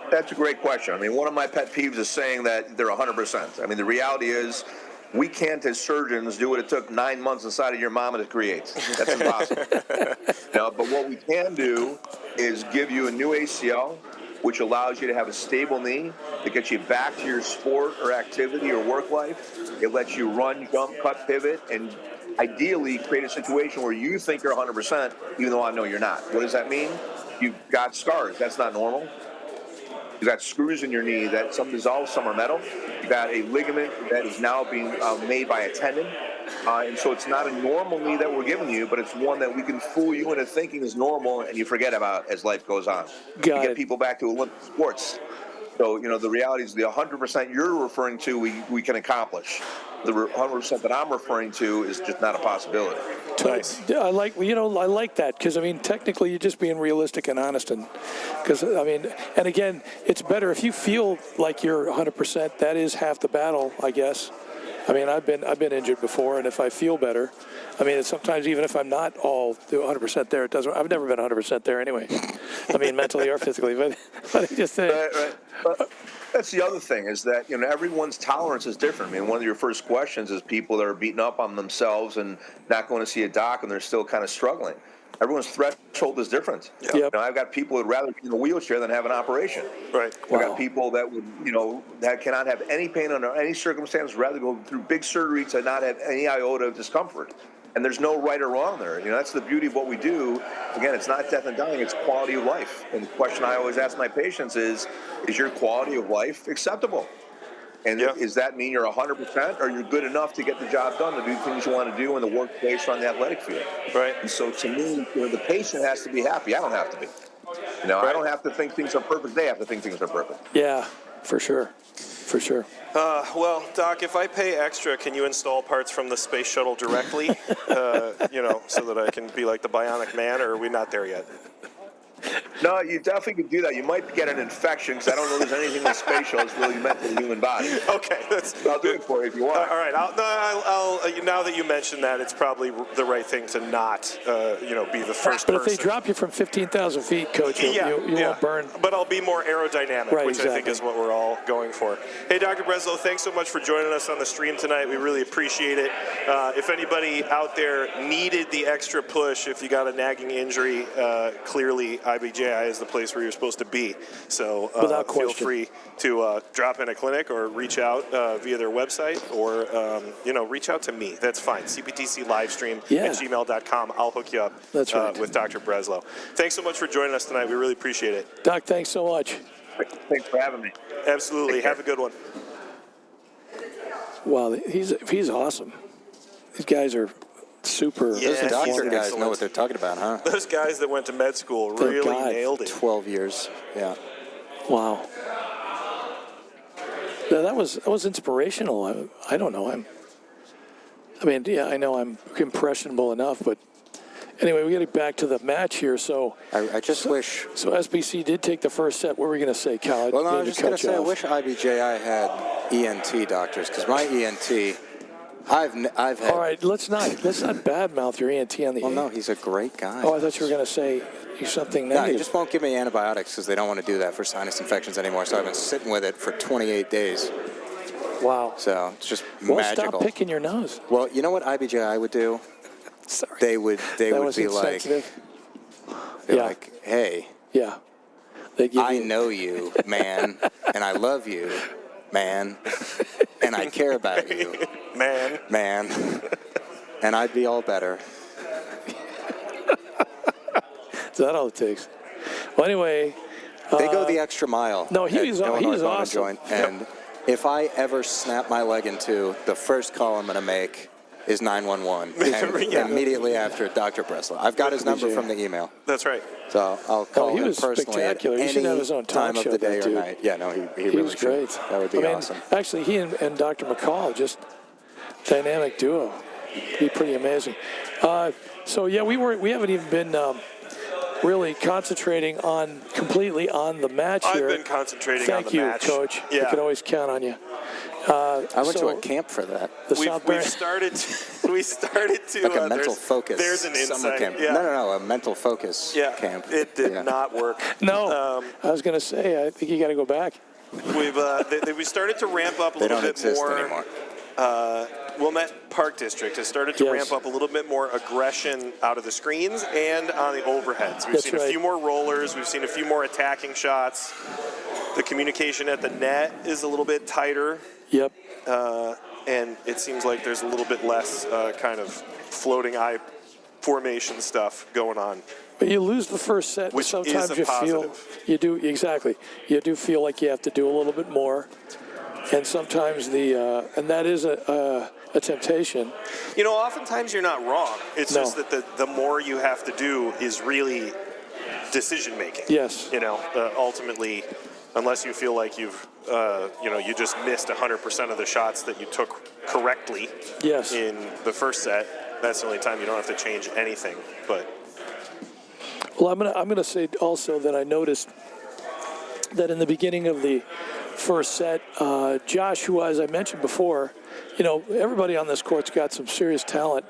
That's a great question. I mean, one of my pet peeves is saying that they're 100%. I mean, the reality is we can't, as surgeons, do what it took 9 months inside of your mama to create. That's impossible. But what we can do is give you a new ACL, which allows you to have a stable knee that gets you back to your sport or activity or work life. It lets you run, jump, cut, pivot, and ideally create a situation where you think you're 100%, even though I know you're not. What does that mean? You've got scars. That's not normal. You've got screws in your knee that some dissolve, some are metal. You've got a ligament that is now being made by a tendon. And so it's not a normal knee that we're giving you, but it's one that we can fool you into thinking is normal and you forget about as life goes on. Get people back to Olympic sports. So, the reality is the 100% you're referring to, we can accomplish. The 100% that I'm referring to is just not a possibility. Nice. I like that because, technically you're just being realistic and honest. And again, it's better if you feel like you're 100%, that is half the battle, I guess. I've been injured before, and if I feel better, sometimes even if I'm not all 100% there, it doesn't. I've never been 100% there anyway. Mentally or physically, but I just say. Right. But that's the other thing is that everyone's tolerance is different. One of your first questions is people that are beating up on themselves and not going to see a doc, and they're still kind of struggling. Everyone's threshold is different. Yep. I've got people who'd rather be in a wheelchair than have an operation. Right. I've got people that would, that cannot have any pain under any circumstance, rather go through big surgery to not have any iota of discomfort. And there's no right or wrong there. That's the beauty of what we do. Again, it's not death and dying, it's quality of life. And the question I always ask my patients is your quality of life acceptable? And does that mean you're 100% or you're good enough to get the job done, to do things you want to do in the workplace or on the athletic field? Right. And so to me, the patient has to be happy. I don't have to be. Right. I don't have to think things are perfect. They have to think things are perfect. Yeah, for sure. For sure. Well, Doc, if I pay extra, can you install parts from the space shuttle directly, so that I can be like the Bionic Man, or are we not there yet? No, you definitely could do that. You might get an infection because I don't know if there's anything in the space shuttle that's really meant for the human body. Okay. I'll do it for you if you want. All right. I'll now that you mentioned that, it's probably the right thing to not, be the first But person. if they drop you from 15,000 feet, Coach, you won't burn. But I'll be more aerodynamic, right, which exactly. I think is what we're all going for. Hey, Dr. Breslow, thanks so much for joining us on the stream tonight. We really appreciate it. If anybody out there needed the extra push, if you got a nagging injury, clearly IBJI is the place where you're supposed to be. So feel free to drop in a clinic or reach out via their website or, reach out to me. That's fine. CPTC livestream at gmail.com. I'll hook you up with Dr. Breslow. Thanks so much for joining us tonight. We really appreciate it. Doc, thanks so much. Thanks for having me. Absolutely. Have a good one. Wow, he's awesome. These guys are super. Those doctor guys know what they're talking about, huh? Those guys that went to med school really nailed it. 12 years, yeah. Wow. Yeah, that was inspirational. I don't know. I know I'm impressionable enough, but anyway, we got to get back to the match here. So I just wish. So SBC did take the first set. What were we going to say, Cal? Well, no, I was just going to say I wish IBJI had ENT doctors because my ENT. I've had. All right, let's not badmouth your ENT on the. Well, no, he's a great guy. Oh, I thought you were going to say he's something negative. No, he just won't give me antibiotics because they don't want to do that for sinus infections anymore. So I've been sitting with it for 28 days. Wow. So it's just magical. magical. Stop picking your nose. Well, you know what IBJI would do? Sorry. They would be like, hey. Yeah. I know you, man, and I love you, man, and I care about you, man, and I'd be all better. Is that all it takes? Well, anyway. They go the extra mile. No, he's awesome. Joint, and if I ever snap my leg in two, the first call I'm going to make is 911, and immediately after Dr. Breslau. I've got his number from the email. That's right. So I'll call him personally at spectacular. He should have his own time of the day or night. Yeah, no, he really was great. That would be awesome. Actually, he and Dr. McCall, just dynamic duo. Be pretty amazing. So yeah, we haven't even been really concentrating completely on the match here. I've been concentrating on the match. Thank you, Coach. Yeah. I can always count on you. I went to a camp for that. We started to like a mental focus. There's an summer insight. camp. Yeah. No, a mental focus camp. It did not work. No, I was going to say, I think you got to go back. We started to ramp up a little bit more. Anymore. Wilmette Park District has started to ramp up a little bit more aggression out of the screens and on the overheads. We've seen a few more rollers. We've seen a few more attacking shots. The communication at the net is a little bit tighter. Yep. And it seems like there's a little bit less kind of floating eye formation stuff going on. But you lose the first set, which sometimes is a you positive. You do feel like you have to do a little bit more. And sometimes and that is a temptation. You know, oftentimes you're not wrong. It's just that the more you have to do is really decision making. Yes. You know, ultimately, unless you feel like you just missed 100% of the shots that you took correctly. Yes. In the first set, that's the only time you don't have to change anything. But well, I'm gonna say also that I noticed that in the beginning of the first set, Josh, who, as I mentioned before, everybody on this court's got some serious talent.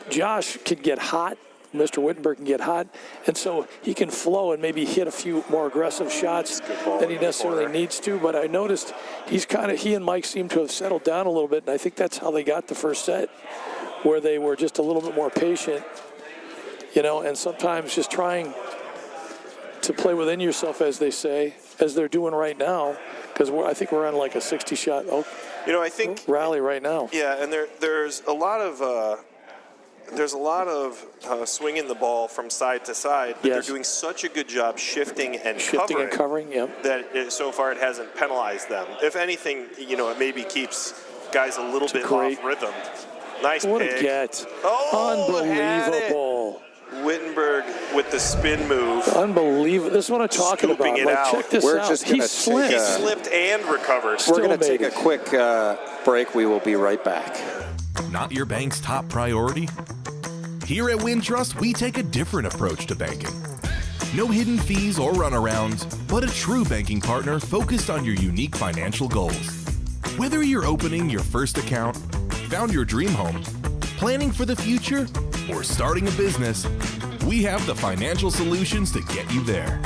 Josh can get hot. Mr. Wittenberg can get hot, and so he can flow and maybe hit a few more aggressive shots than he necessarily needs to. But I noticed he and Mike seem to have settled down a little bit, and I think that's how they got the first set, where they were just a little bit more patient, and sometimes just trying to play within yourself, as they say, as they're doing right now, because I think we're on like a 60-shot rally right now. Yeah, and there's a lot of swinging the ball from side to side, but they're doing such a good job shifting and covering that so far it hasn't penalized them. If anything, it maybe keeps guys a little bit off rhythm. Nice what pick. A get. Oh, unbelievable. Wittenberg with the spin move. Unbelievable. This is what I'm talking about. Check this out. He slipped. He slipped and recovered. We're going to take a quick break. We will be right back. Not your bank's top priority? Here at Wintrust, we take a different approach to banking. No hidden fees or runarounds, but a true banking partner focused on your unique financial goals. Whether you're opening your first account, found your dream home, planning for the future, or starting a business, we have the financial solutions to get you there.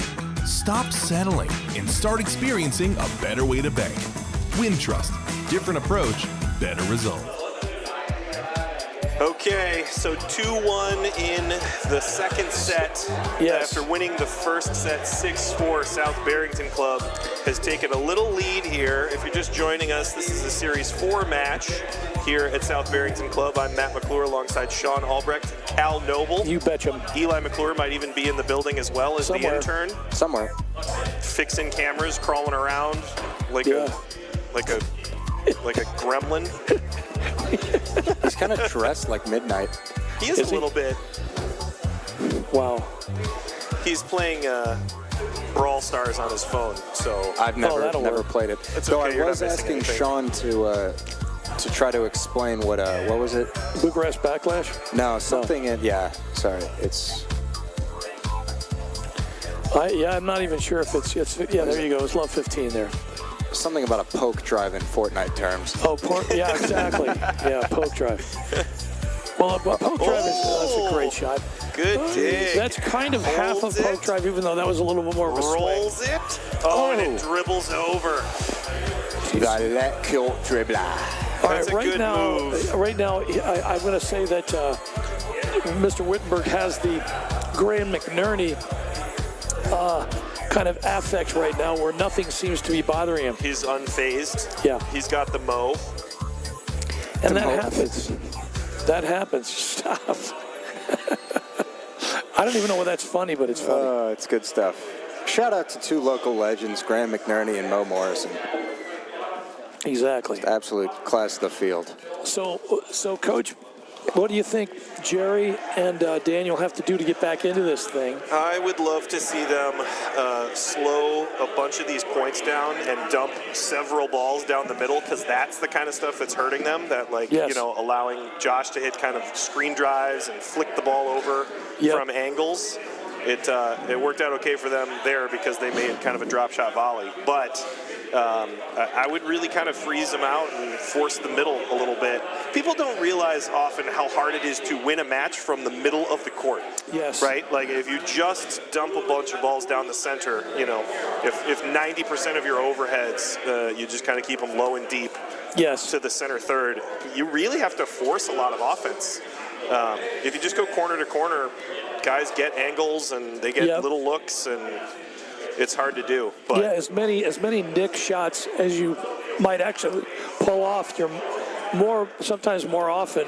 Stop settling and start experiencing a better way to bank. Wintrust, different approach, better result. Okay, so 2-1 in the second set. Yes. After winning the first set 6-4, South Barrington Club has taken a little lead here. If you're just joining us, this is a Series 4 match here at South Barrington Club. I'm Matt McClure alongside Sean Albrecht, Cal Noble. You betcha. Eli McClure might even be in the building as well as the intern. Somewhere. Fixing cameras, crawling around like a gremlin. He's kind of dressed like Midnight. He is a little bit. Wow. He's playing Brawl Stars on his phone, so I've never played it. So I was asking Sean to try to explain what was it? Bluegrass Backlash? No, something sorry. It's I'm not even sure if it's there you go. It's Love 15 there. Something about a poke drive in Fortnite terms. Oh, yeah, exactly. Yeah, poke drive. Well, a poke drive that's a great shot. Good dig. That's kind of half of poke drive, even though that was a little bit more of a swing. Rolls it. And it dribbles over. The let kill dribbler. All right, right now, I'm going to say that Mr. Wittenberg has the Graham McNerney kind of affect right now where nothing seems to be bothering him. He's unfazed. Yeah. He's got the mo. And that happens. That happens. Stop. I don't even know why that's funny, but it's funny. It's good stuff. shout out to two local legends, Graham McNerney and Mo Morrison. Exactly. Just absolute class of the field. So, Coach, what do you think Jerry and Daniel have to do to get back into this thing? I would love to see them slow a bunch of these points down and dump several balls down the middle, because that's the kind of stuff that's hurting them. That, like, yes. Allowing Josh to hit kind of screen drives and flick the ball over from angles. It worked out okay for them there because they made kind of a drop shot volley. But I would really kind of freeze them out and force the middle a little bit. People don't realize often how hard it is to win a match from the middle of the court. Yes. Right? Like, if you just dump a bunch of balls down the center, if 90% of your overheads, you just kind of keep them low and deep to the center third, you really have to force a lot of offense. If you just go corner to corner, guys get angles and they get little looks, and it's hard to do. But yeah, as many nick shots as you might actually pull off, sometimes more often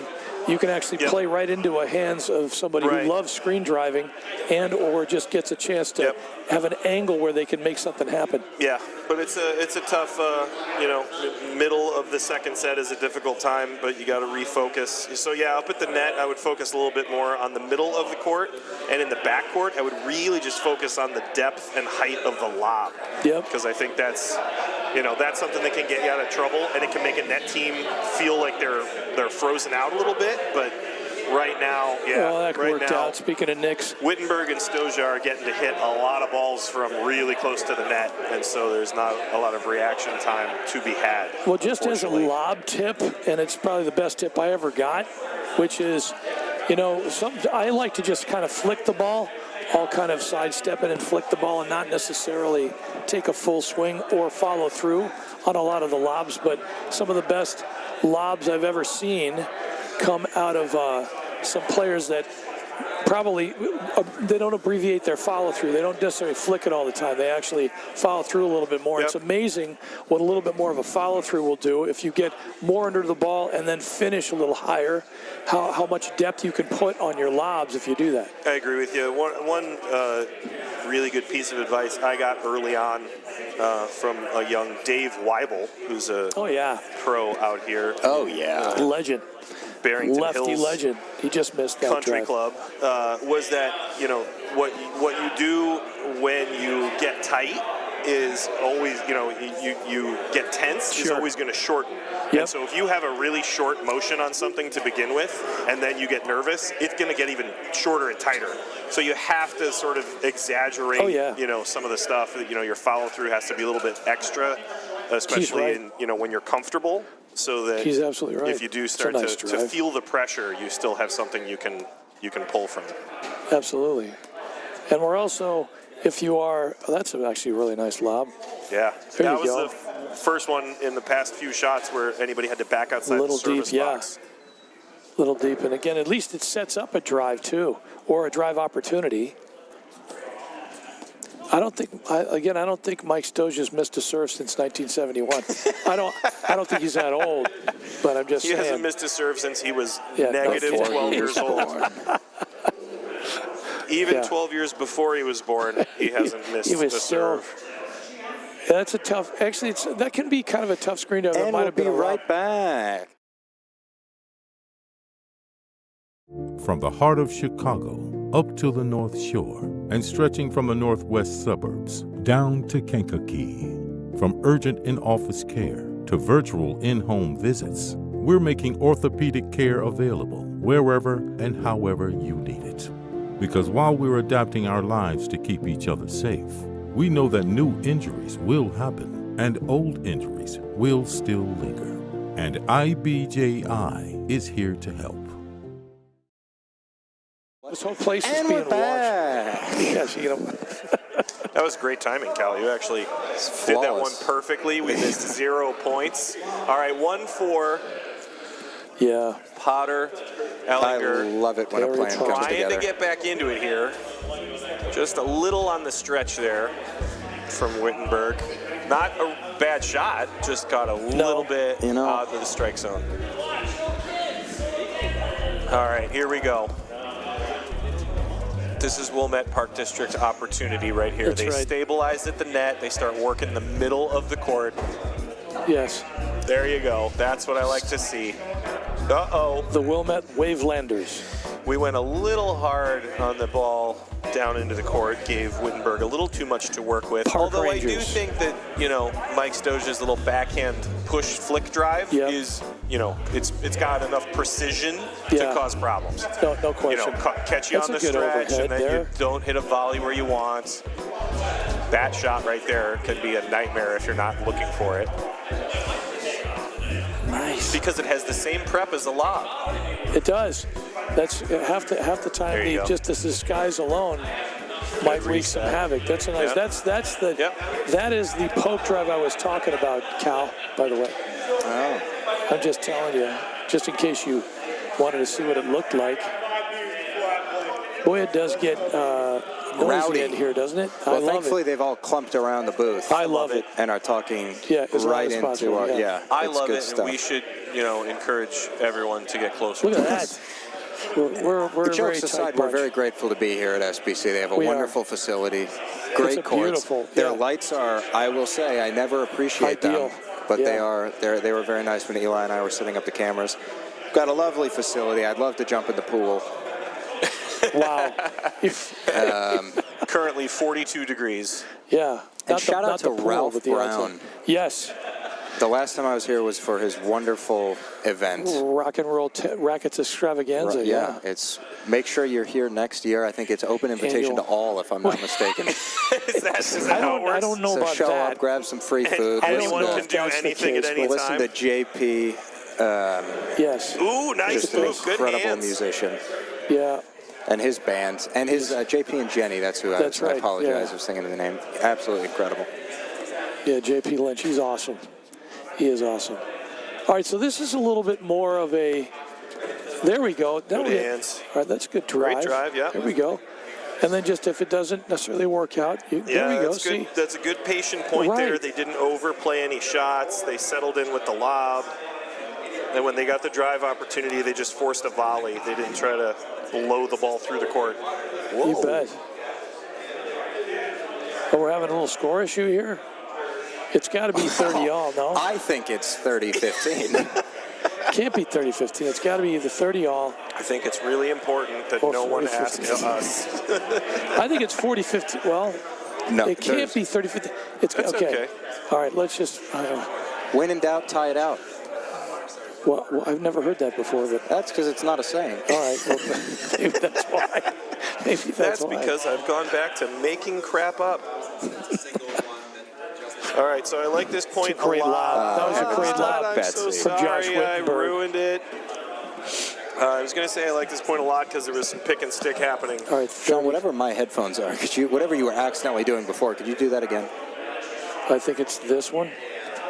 you can actually play right into the hands of somebody who loves screen driving or just gets a chance to have an angle where they can make something happen. Yeah, but it's a tough, middle of the second set is a difficult time, but you got to refocus. So yeah, up at the net, I would focus a little bit more on the middle of the court, and in the back court, I would really just focus on the depth and height of the lob. Yep. Because I think that's something that can get you out of trouble, and it can make a net team feel like they're frozen out a little bit. But right now, that worked out. Speaking of Knicks, Wittenberg and Stoja are getting to hit a lot of balls from really close to the net, and so there's not a lot of reaction time to be had. Well, just as a lob tip, and it's probably the best tip I ever got, which is, I like to just kind of flick the ball. I'll kind of sidestep it and flick the ball and not necessarily take a full swing or follow through on a lot of the lobs. But some of the best lobs I've ever seen come out of some players that probably they don't abbreviate their follow through. They don't necessarily flick it all the time. They actually follow through a little bit more. Yep. It's amazing what a little bit more of a follow through will do if you get more under the ball and then finish a little higher. How much depth you can put on your lobs if you do that. I agree with you. One really good piece of advice I got early on from a young Dave Weibel, who's a pro out here. Oh yeah, legend. Barrington Lefty Hills legend. He just missed that country drive. Club was that what you do when you get tight is always you get tense is always going to shorten. Yep. And so if you have a really short motion on something to begin with, and then you get nervous, it's going to get even shorter and tighter. So you have to sort of exaggerate, some of the stuff. That, your follow through has to be a little bit extra, especially when you're comfortable. So that he's absolutely right. If you do start to feel the pressure, you still have something you can pull from. Absolutely. And we're also, if you are, that's actually a really nice lob. Yeah, that was the first one in the past few shots where anybody had to back outside the service box. Little deep, and again, at least it sets up a drive too, or a drive opportunity. I don't think Mike Stoja's missed a serve since 1971. I don't think he's that old, but I'm just saying. He hasn't missed a serve since he was negative 12 years old. Even 12 years before he was born, he hasn't missed a serve. That's a tough. Actually, that can be kind of a tough screen. And we'll be right back. From the heart of Chicago up to the North Shore and stretching from the northwest suburbs down to Kankakee. From urgent in-office care to virtual in-home visits, we're making orthopedic care available wherever and however you need it. Because while we're adapting our lives to keep each other safe, we know that new injuries will happen and old injuries will still linger. And IBJI is here to help. This whole place is being watched. Yes, That was great timing, Cal. You actually did that one perfectly. We missed 0 points. All right, 1-4. Yeah. Potter, Ellinger. I love it when a plan comes together. Trying to get back into it here. Just a little on the stretch there from Wittenberg. Not a bad shot, just got a little bit out of the strike zone. All right, here we go. This is Wilmette Park District opportunity right here. That's they right. stabilize at the net. They start working the middle of the court. Yes. There you go. That's what I like to see. Uh-oh. The Wilmette Wavelanders. We went a little hard on the ball down into the court, gave Wittenberg a little too much to work with. Park Although Rangers. I do think that, Mike Stoja's little backhand push flick drive is, it's got enough precision to cause problems. No question. Catch you That's on a the good stretch, and then overhead you don't hit a volley where you want. That shot right there can be a nightmare if you're not looking for it. Nice. Because it has the same prep as a lob. It does. That's half the time. Just the skies alone might wreak some havoc. That's a nice. That is the poke drive I was talking about, Cal. By the way. Oh. I'm just telling you, just in case you wanted to see what it looked like. Boy, it does get noisy rowdy in here, doesn't it? Well, I love thankfully it. they've all clumped around the booth. I love it. And are talking as right loud as into possible, our I it's love good it, stuff. and we should, encourage everyone to get closer. Look to at this. that. We're The very jokes tight aside, we're bunch. very grateful to be here at SBC. They have a We wonderful facility, great It's a courts. beautiful, Their lights are, I will say, I never appreciate Ideal. them, but they were very nice when Eli and I were setting up the cameras. Got a lovely facility. I'd love to jump in the pool. Wow. Currently 42 degrees. Yeah. And shout out to Ralph Brown. Yes. The last time I was here was for his wonderful event. Rock and Roll Rackets Extravaganza. Yeah, it's make sure you're here next year. I think it's open invitation to all, if I'm not mistaken. Is that how it works? I don't know So about show that. up, grab some free food. Anyone can do anything at any Listen time. to JP. Yes. Ooh, nice Just an move. Good incredible hands. musician. Yeah. And his band. And his JP and Jenny, that's who That's I right, apologize. yeah. I was thinking of the name. Absolutely incredible. Yeah, JP Lynch, he's awesome. He is awesome. All right, so this is a little bit more of a, there we go. Good hands. All right, that's a good drive. Great drive, yeah. There we go. And then just if it doesn't necessarily work out, there we go. That's good. See? That's a good patient point Right. there. They didn't overplay any shots. They settled in with the lob. And when they got the drive opportunity, they just forced a volley. They didn't try to blow the ball through the court. Whoa. You bet. Oh, we're having a little score issue here? It's got to be 30-all, no? I think it's 30-15. Can't be 30-15. It's got to be either 30-all. I think it's really important that Or no one 40-15. asks us. I think it's 40-15. Well, No, it can't be 30-15. It's That's okay. All right, let's just. When in doubt, tie it out. Well, I've never heard that before, but That's because it's not a saying. all right. Well, maybe that's why. Maybe That's why. because I've gone back to making crap up. All right, so I like this point It's a great a lot. lob. That was a great lob. I'm so Betsy. From Josh sorry I Wittenberg. ruined it. I was going to say I like this point a lot because there was some pick and stick happening. All right, Sean, whatever my headphones are, whatever you were accidentally doing before, could you do that again? I think it's this one.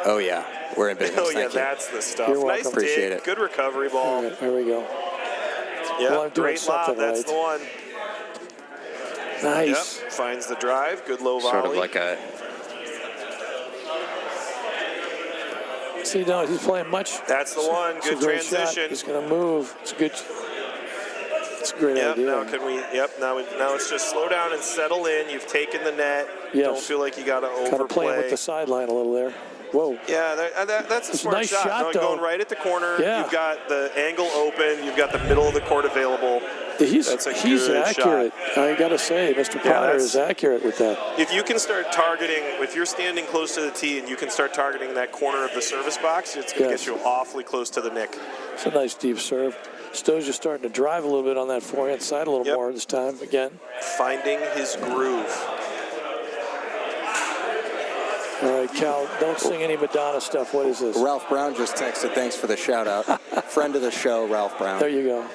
Oh, yeah. We're in business. Oh, yeah, Thank you. that's the stuff. You're Nice welcome. Appreciate dig. it. Good recovery ball. All right, there we go. Yeah, Well, I'm doing great lob. something That's right. the one. Nice. Yep, finds the drive. Good low volley. Sort of like a... See, no, he's playing much. That's the one. It's a Good great shot. transition. He's going to move. It's a good. It's a great Yep, idea. now can we, now it's just slow down and settle in. You've taken the net. Yes. Don't feel like you got to overplay. Kind of playing with the sideline a little there. Whoa. Yeah, that's a It's a smart nice shot. shot, No, though. going right at the corner. Yeah. You've got the angle open. You've got the middle of the court available. He's That's a he's good accurate. shot. I got to say, Mr. Potter that's- is accurate with that. If you can start targeting, if you're standing close to the tee and you can start targeting that corner of the service box, it's going to Yes. get you awfully close to the nick. It's a nice deep serve. Stowe's just starting to drive a little bit on that forehand side a little more this time again. Finding his groove. All right, Cal, don't sing any Madonna stuff. What is this? Ralph Brown just texted, thanks for the shout out. Friend of the show, Ralph Brown. There you go.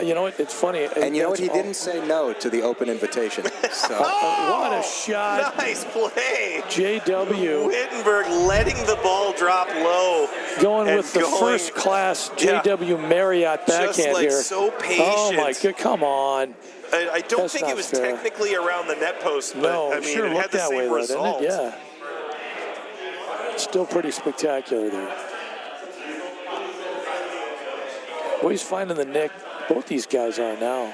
You know what? It's funny. And you know what? He That's all- didn't say no to the open invitation. So What a shot. Nice play. JW Wittenberg letting the ball drop low. going and with the going- first class JW Marriott backhand Just like here. so patient. Oh my God! Come on. I don't That's think it not was fair. technically around the net post, but No, I mean, sure it had looked the that same way, though, result. didn't it? Yeah. Still pretty spectacular there. Well, he's finding the nick. Both these guys are now.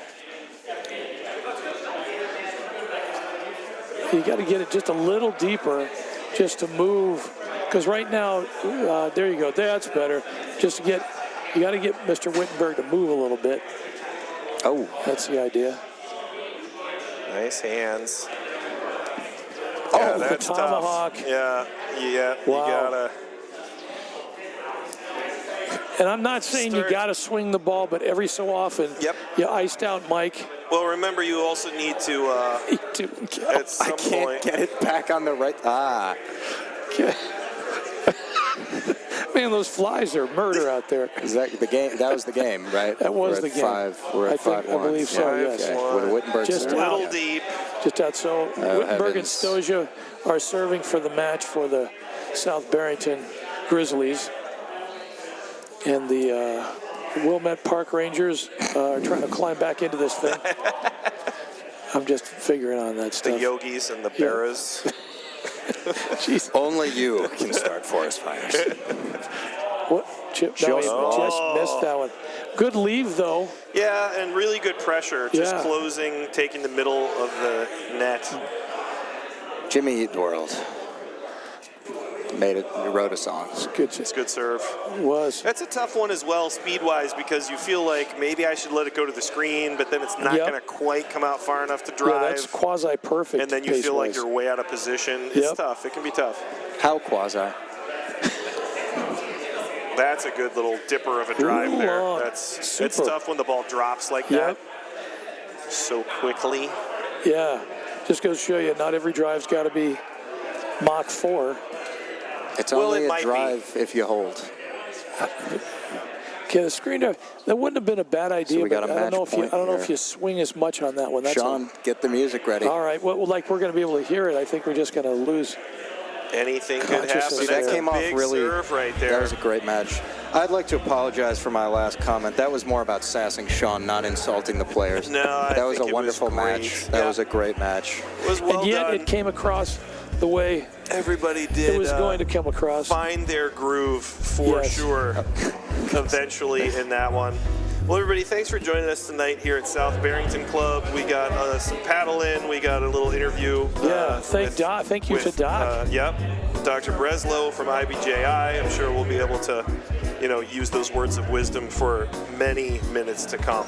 You got to get it just a little deeper, just to move. Because right now, there you go. That's better. Just to get, you got to get Mr. Wittenberg to move a little bit. Oh, that's the idea. Nice hands. Oh, yeah, the tomahawk. Tough. Yeah. Wow. You gotta. And I'm not saying you got to swing the ball, but every so often, you iced out Mike. Well, remember, you also need to. At some I can't point, get it back on the right. Okay. Man, those flies are murder out there. Is that the game? That was the game, right? That was the game. We're at 5-1. I believe so, yes. Okay. With Wittenberg just a little deep. Just out. So Wittenberg and Stoja are serving for the match for the South Barrington Grizzlies. And the Wilmette Park Rangers are trying to climb back into this thing. I'm just figuring on that stuff. The Yogis and the Beras. Jeez. Only you can start forest fires. What? Chip? No, just missed that one. Good leave, though. Yeah, and really good pressure. Just closing, taking the middle of the net. Jimmy Eat World. Made it. You wrote a song. It's good serve. It was. That's a tough one as well, speed-wise, because you feel like maybe I should let it go to the screen, but then it's not going to quite come out far enough to drive. Yeah, that's quasi-perfect. And then you feel like you're way out of position. It's tough. It can be tough. How quasi? That's a good little dipper of a drive there. It's tough when the ball drops like that so quickly. Yeah, just goes to show you, not every drive's got to be Mach 4. It's only a drive if you hold. Okay, the screen drive, that wouldn't have been a bad idea, so we got but I don't know if you swing as much on that one. That's Sean, get the music ready. All right, well, like we're going to be able to hear it. I think we're just going to lose. Anything could happen. See, that came off really. Serve right there. That was a great match. I'd like to apologize for my last comment. That was more about sassing Sean, not insulting the players. No, that was a wonderful match. That was a great match. It was well and yet done. It came across the way everybody did. It was going to come across. Find their groove for sure. Eventually in that one. Well, everybody, thanks for joining us tonight here at South Barrington Club. We got some paddle in. We got a little interview. Thank you to Doc. Dr. Breslow from IBJI. I'm sure we'll be able to, use those words of wisdom for many minutes to come.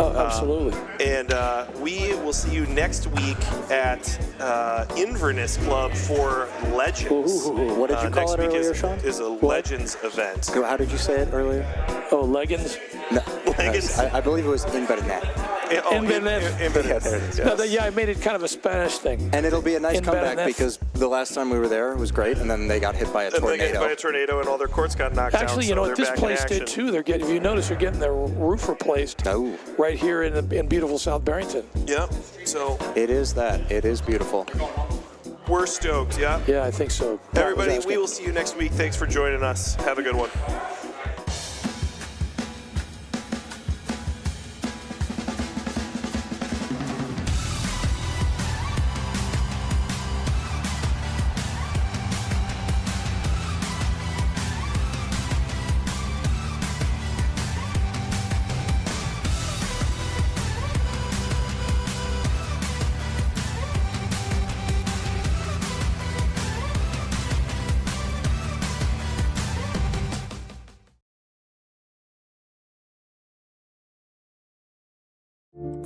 Oh, absolutely. And we will see you next week at Inverness Club for Legends. Ooh, what did you call it earlier, Sean? Is a Legends event. How did you say it earlier? Oh, Legends? No. Legends. I believe it was Inverness. Inverness. Yes. I made it kind of a Spanish thing. And it'll be a nice comeback because the last time we were there, it was great, and then they got hit by a tornado. They got hit by a tornado, and all their courts got knocked down. Actually, what this place did too. If you notice, they're getting their roof replaced. Oh. Right here in beautiful South Barrington. Yeah. So. It is that. It is beautiful. We're stoked. Yeah. Yeah, I think so. Everybody, we will see you next week. Thanks for joining us. Have a good one.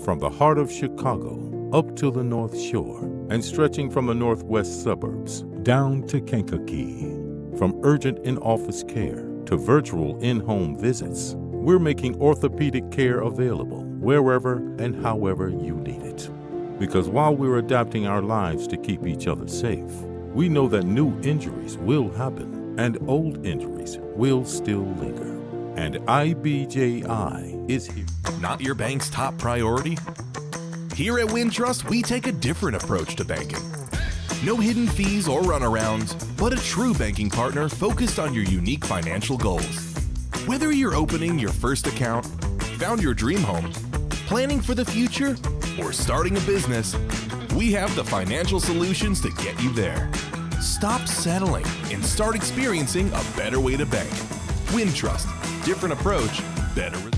From the heart of Chicago up to the North Shore and stretching from the northwest suburbs down to Kankakee. From urgent in-office care to virtual in-home visits, we're making orthopedic care available wherever and however you need it. Because while we're adapting our lives to keep each other safe, we know that new injuries will happen and old injuries will still linger. And IBJI is here. Not your bank's top priority? Here at Wintrust, we take a different approach to banking. No hidden fees or runarounds, but a true banking partner focused on your unique financial goals. Whether you're opening your first account, found your dream home, planning for the future, or starting a business, we have the financial solutions to get you there. Stop settling and start experiencing a better way to bank. Wintrust. Different approach, better results.